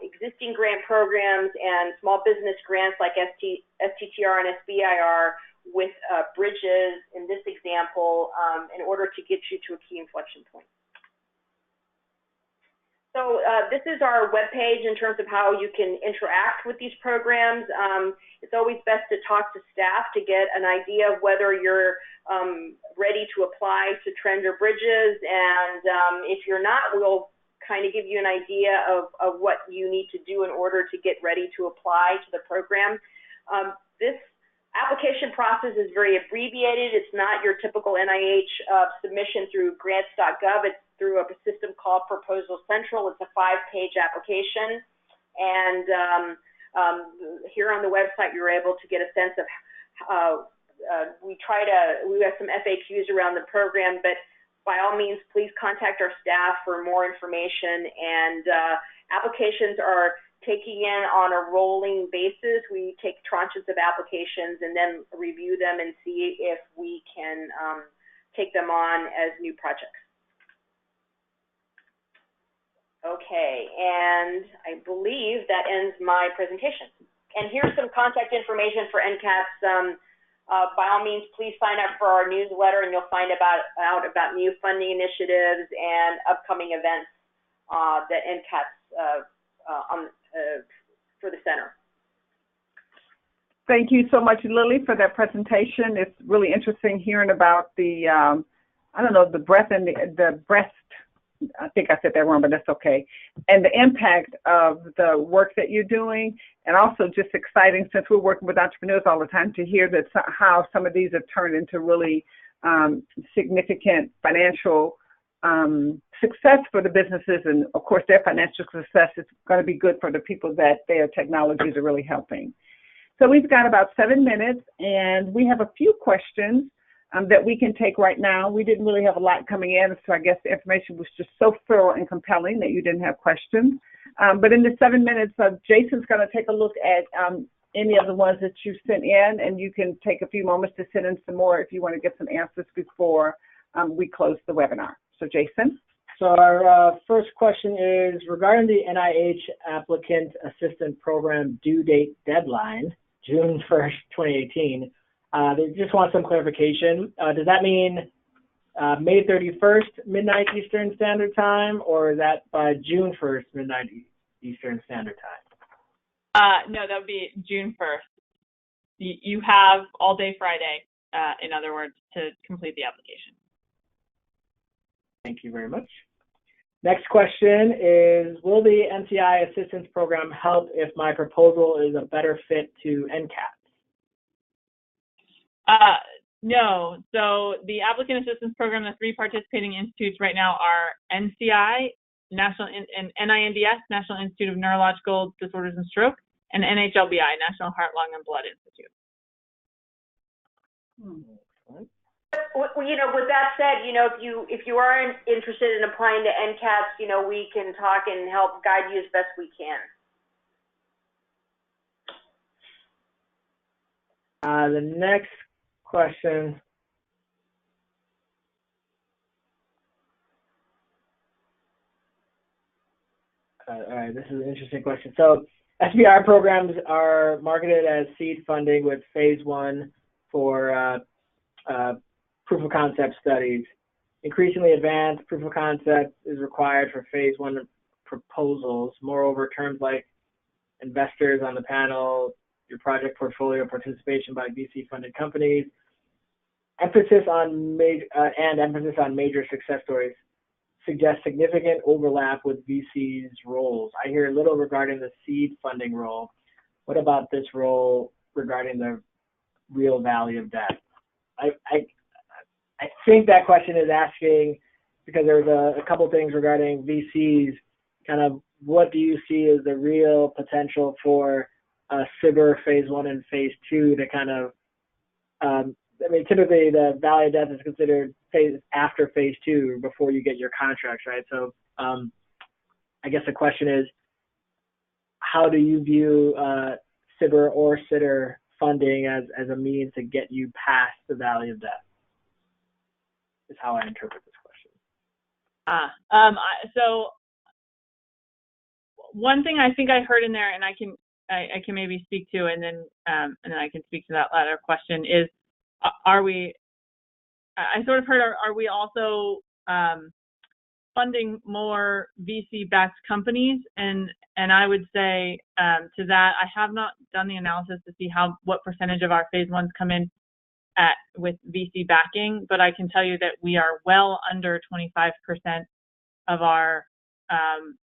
existing grant programs and small business grants like STTR and SBIR with Bridges, in this example, in order to get you to a key inflection point. So this is our webpage in terms of how you can interact with these programs. It's always best to talk to staff to get an idea of whether you're ready to apply to Trend or Bridges. And if you're not, we'll kind of give you an idea of what you need to do in order to get ready to apply to the program. This application process is very abbreviated. It's not your typical NIH submission through grants.gov. It's through a system called Proposal Central. It's a 5-page application. And here on the website, you're able to get a sense of we have some FAQs around the program, but by all means, please contact our staff for more information. And applications are taking in on a rolling basis. We take tranches of applications and then review them and see if we can take them on as new projects. Okay, and I believe that ends my presentation. And here's some contact information for NCATS. By all means, please sign up for our newsletter, and you'll find out about new funding initiatives and upcoming events that NCATS for the center. Thank you so much, Lily, for that presentation. It's really interesting hearing about the, the breath and the breast. I think I said that wrong, but that's okay. And the impact of the work that you're doing, and also just exciting, since we're working with entrepreneurs all the time, to hear that how some of these have turned into really significant financial success for the businesses, and of course their financial success is going to be good for the people that their technologies are really helping. So we've got about 7 minutes, and we have a few questions that we can take right now. We didn't really have a lot coming in, so I guess the information was just so thorough and compelling that you didn't have questions. But in the 7 minutes, Jason's going to take a look at any of the ones that you sent in, and you can take a few moments to send in some more if you want to get some answers before we close the webinar. So Jason? So our first question is regarding the NIH Applicant Assistant Program due date deadline, June 1st, 2018. They just want some clarification. Does that mean May 31st, midnight Eastern Standard Time, or is that by June 1st, midnight Eastern Standard Time? No, that would be June 1st. You have all day Friday, in other words, to complete the application. Thank you very much. Next question is, will the NCI Assistance Program help if my proposal is a better fit to NCATS? No. So the Applicant Assistance Program, the 3 participating institutes right now are NCI, and NINDS, National Institute of Neurological Disorders and Stroke, and NHLBI, National Heart, Lung, and Blood Institute. You know, with that said, you know, if you are interested in applying to NCATS, you know, we can talk and help guide you as best we can. The next question. All right, this is an interesting question. So SBIR programs are marketed as seed funding with phase 1 for proof of concept studies. Increasingly advanced proof of concept is required for phase 1 proposals. Moreover, terms like investors on the panel, your project portfolio, participation by VC-funded companies, emphasis on major success stories suggest significant overlap with VC's roles. I hear little regarding the seed funding role. What about this role regarding the real value of debt? I think that question is asking, because there's a couple things regarding VCs, kind of what do you see as the real potential for SBIR phase 1 and phase 2 to kind of, I mean, typically the value of debt is considered after phase 2 before you get your contracts, right? So I guess the question is, how do you view SBIR or SITR funding as a means to get you past the value of debt? Is how I interpret this question. So one thing I think I heard in there, and I can maybe speak to, and then I can speak to that latter question is, are we? I sort of heard, are we also funding more VC-backed companies? And I would say to that, I have not done the analysis to see what percentage of our phase 1s come in with VC backing, but I can tell you that we are well under 25% of our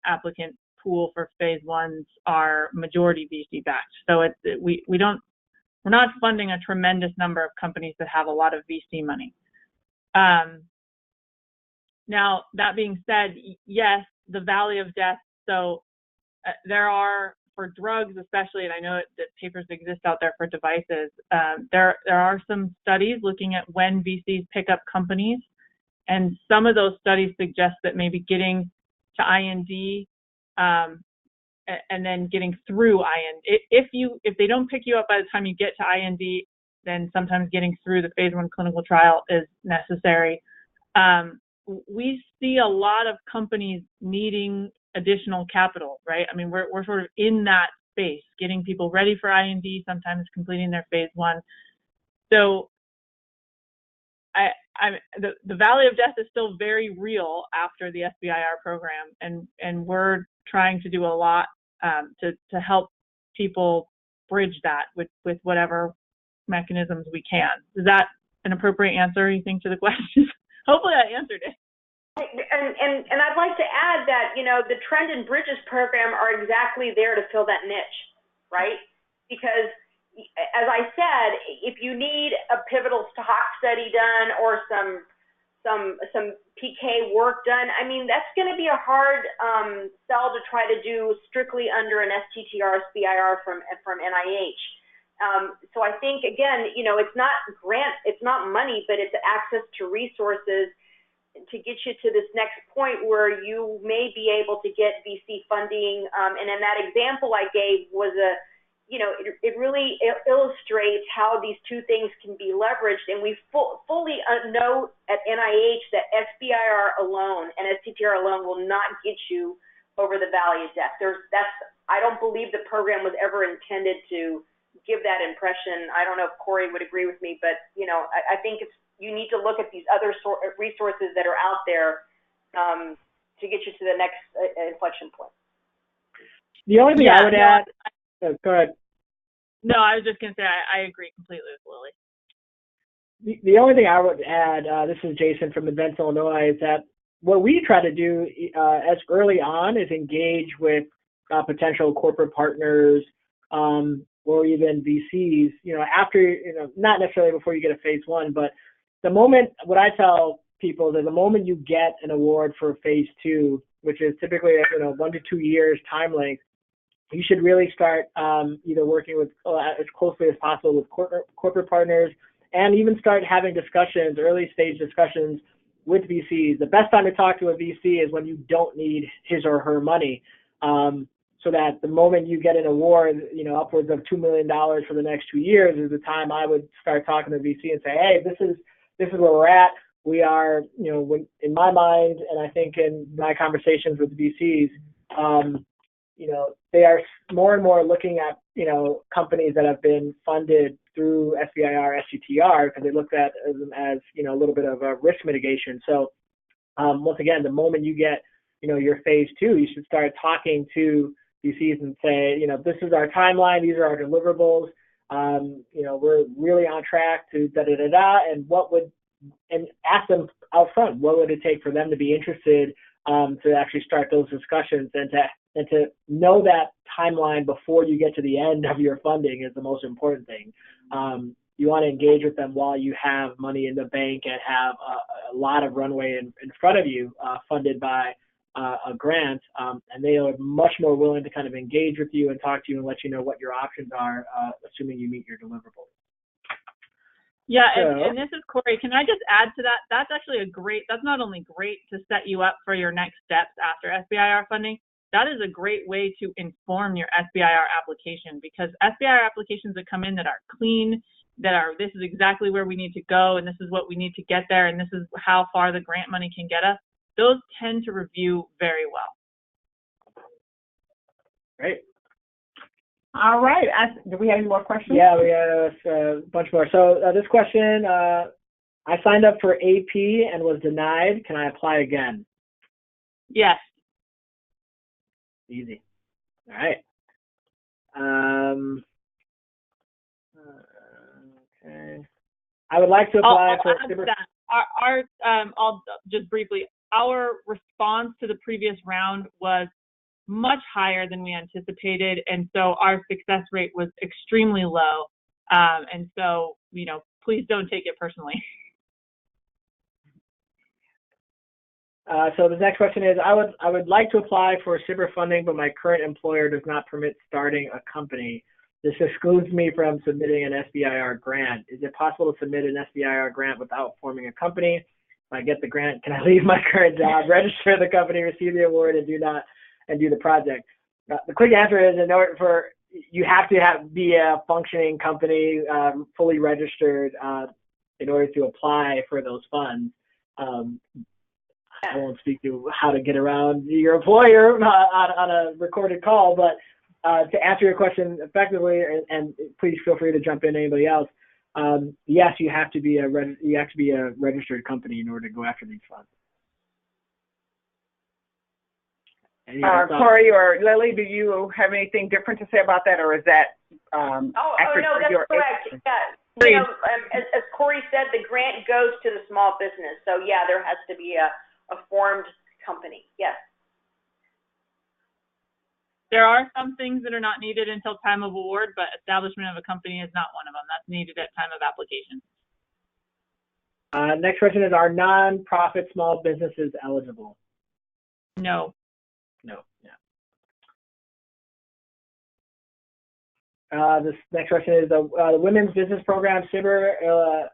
applicant pool for phase 1s are majority VC backed. So we're not funding a tremendous number of companies that have a lot of VC money. Now, that being said, yes, the valley of death. So there are, for drugs especially, and I know that papers exist out there for devices, there are some studies looking at when VCs pick up companies, and some of those studies suggest that maybe getting to IND and then getting through IND. If they don't pick you up by the time you get to IND, then sometimes getting through the phase 1 clinical trial is necessary. We see a lot of companies needing additional capital, right? I mean, we're sort of in that space, getting people ready for IND, sometimes completing their phase 1. So the valley of death is still very real after the SBIR program, and we're trying to do a lot to help people bridge that with whatever mechanisms we can. Is that an appropriate answer, you think, to the question? Hopefully I answered it. And I'd like to add that, you know, the Trend and Bridges program are exactly there to fill that niche, right? Because as I said, if you need a pivotal tox study done or some PK work done, I mean, that's going to be a hard sell to try to do strictly under an STTR SBIR from NIH. So I think, again, it's not it's not money, but it's access to resources to get you to this next point where you may be able to get VC funding. And in that example I gave was it really illustrates how these two things can be leveraged. And we fully know at NIH that SBIR alone and STTR alone will not get you over the valley of death. I don't believe the program was ever intended to give that impression. I don't know if Corey would agree with me, but I think you need to look at these other resources that are out there to get you to the next inflection point. The only thing I would add, go ahead. No, I was just going to say I agree completely with Lily. The only thing I would add, this is Jason from Advance Illinois, is that what we try to do as early on is engage with potential corporate partners or even VCs, after, not necessarily before you get a phase one, but the moment, what I tell people is the moment you get an award for phase two, which is typically 1 to 2 years time length, you should really start either working with as closely as possible with corporate partners, and even start having discussions, early stage discussions with VCs. The best time to talk to a VC is when you don't need his or her money, so that the moment you get an award, upwards of $2 million for the next 2 years is the time I would start talking to VC and say, hey, this is where we're at. We are, in my mind, and I think in my conversations with VCs, they are more and more looking at, companies that have been funded through SBIR, STTR, because they looked at them as, a little bit of a risk mitigation. So once again, the moment you get, your phase two, you should start talking to VCs and say, this is our timeline, these are our deliverables, we're really on track to da-da-da-da, and ask them out front, what would it take for them to be interested to actually start those discussions, and to know that timeline before you get to the end of your funding is the most important thing. You want to engage with them while you have money in the bank and have a lot of runway in front of you, funded by a grant, and they are much more willing to kind of engage with you and talk to you and let you know what your options are, assuming you meet your deliverables. Yeah, and this is Corey. Can I just add to that? That's actually that's not only great to set you up for your next steps after SBIR funding, that is a great way to inform your SBIR application, because SBIR applications that come in that are clean, this is exactly where we need to go, and this is what we need to get there, and this is how far the grant money can get us, those tend to review very well. Great. All right. Do we have any more questions? Yeah, we have a bunch more. So this question, I signed up for AP and was denied. Can I apply again? Yes. Easy. All right. Okay. I would like to apply for I'll just briefly, our response to the previous round was much higher than we anticipated, and so our success rate was extremely low. And so, please don't take it personally. So the next question is, I would like to apply for SBIR funding, but my current employer does not permit starting a company. This excludes me from submitting an SBIR grant. Is it possible to submit an SBIR grant without forming a company? If I get the grant, can I leave my current job, register the company, receive the award, and do the project? The quick answer is, you have to be a functioning company, fully registered, in order to apply for those funds. I won't speak to how to get around your employer on a recorded call, but to answer your question effectively, and please feel free to jump in, anybody else. Yes, you have to be a registered company in order to go after these funds. Corey or Lily, do you have anything different to say about that, or is that no, that's correct. Yeah. As Corey said, the grant goes to the small business. So yeah, there has to be a formed company. Yes. There are some things that are not needed until time of award, but establishment of a company is not one of them. That's needed at time of application. Next question is, are non-profit small businesses eligible? No. No. Yeah. This next question is the Women's Business Program, SBIR,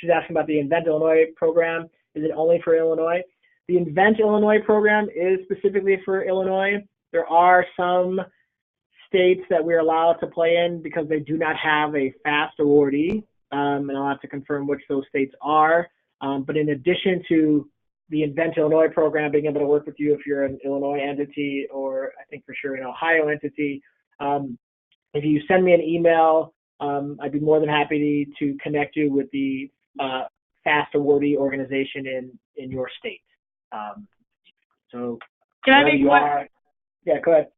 she's asking about the Invent Illinois program. Is it only for Illinois? The Invent Illinois program is specifically for Illinois. There are some states that we're allowed to play in because they do not have a FAST awardee, and I'll have to confirm which those states are. But in addition to the Invent Illinois program being able to work with you if you're an Illinois entity or I think for sure an Ohio entity, if you send me an email, I'd be more than happy to connect you with the FAST awardee organization in your state. So can I make one? Yeah, go ahead.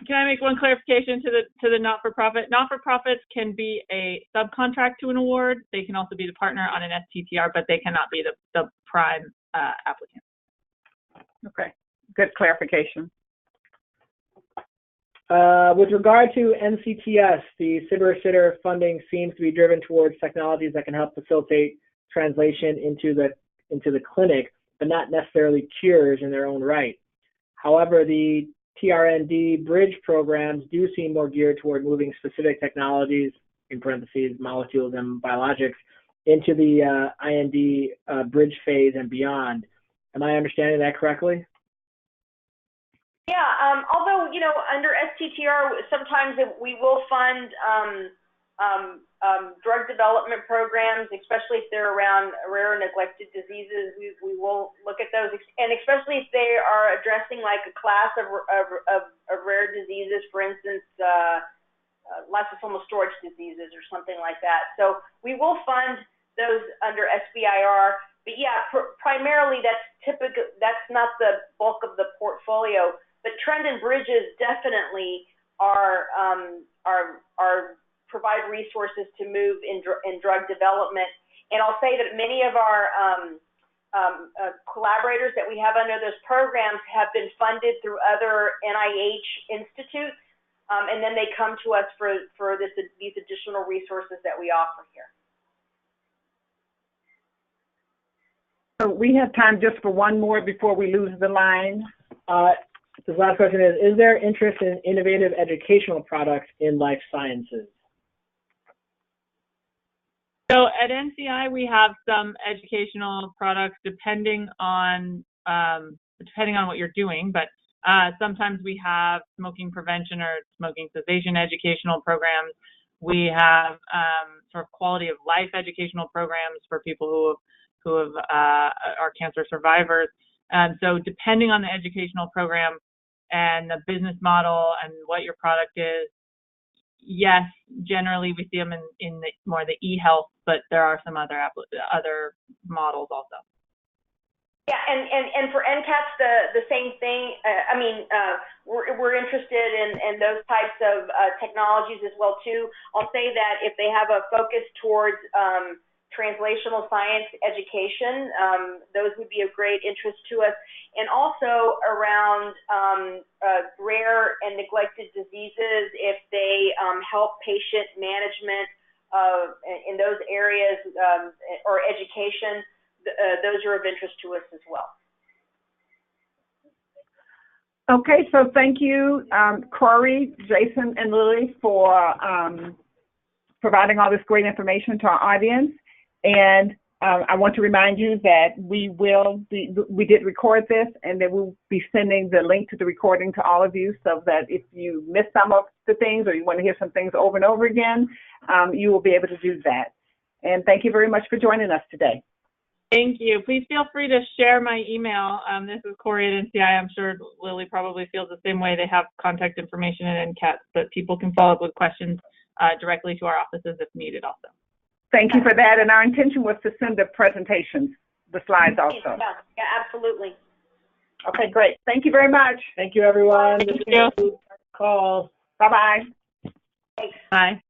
Can I make one clarification to the not-for-profit? Not-for-profits can be a subcontract to an award. They can also be the partner on an STTR, but they cannot be the prime applicant. Okay, good clarification. With regard to NCTS, the SBIR funding seems to be driven towards technologies that can help facilitate translation into the clinic, but not necessarily cures in their own right. However, the TRND bridge programs do seem more geared toward moving specific technologies, in parentheses, molecules and biologics, into the IND bridge phase and beyond. Am I understanding that correctly? Yeah, although, you know, under STTR, sometimes we will fund drug development programs, especially if they're around rare and neglected diseases. We will look at those, and especially if they are addressing like a class of rare diseases, for instance, lysosomal storage diseases or something like that. So we will fund those under SBIR, but yeah, primarily that's not the bulk of the portfolio. But trend and bridges definitely are provide resources to move in drug development. And I'll say that many of our collaborators that we have under those programs have been funded through other NIH institutes, and then they come to us for these additional resources that we offer here. So we have time just for one more before we lose the line. This last question is there interest in innovative educational products in life sciences? So at NCI, we have some educational products depending on what you're doing, but sometimes we have smoking prevention or smoking cessation educational programs. We have sort of quality of life educational programs for people who are cancer survivors. So depending on the educational program and the business model and what your product is, yes, generally we see them in more the e-health, but there are some other models also. Yeah, and for NCATS, the same thing. We're interested in those types of technologies as well too. I'll say that if they have a focus towards translational science education, those would be of great interest to us. And also around rare and neglected diseases, if they help patient management in those areas or education, those are of interest to us as well. Okay, so thank you, Corey, Jason, and Lily for providing all this great information to our audience. And I want to remind you that we did record this, and then we'll be sending the link to the recording to all of you, so that if you missed some of the things or you want to hear some things over and over again, you will be able to do that. And thank you very much for joining us today. Thank you. Please feel free to share my email. This is Corey at NCI. I'm sure Lily probably feels the same way. They have contact information at NCATS, but people can follow up with questions directly to our offices if needed also. Thank you for that. And our intention was to send the presentations, the slides also. Yeah, absolutely. Okay, great. Thank you very much. Thank you, everyone. Thank you. Call. Bye-bye. Thanks. Bye.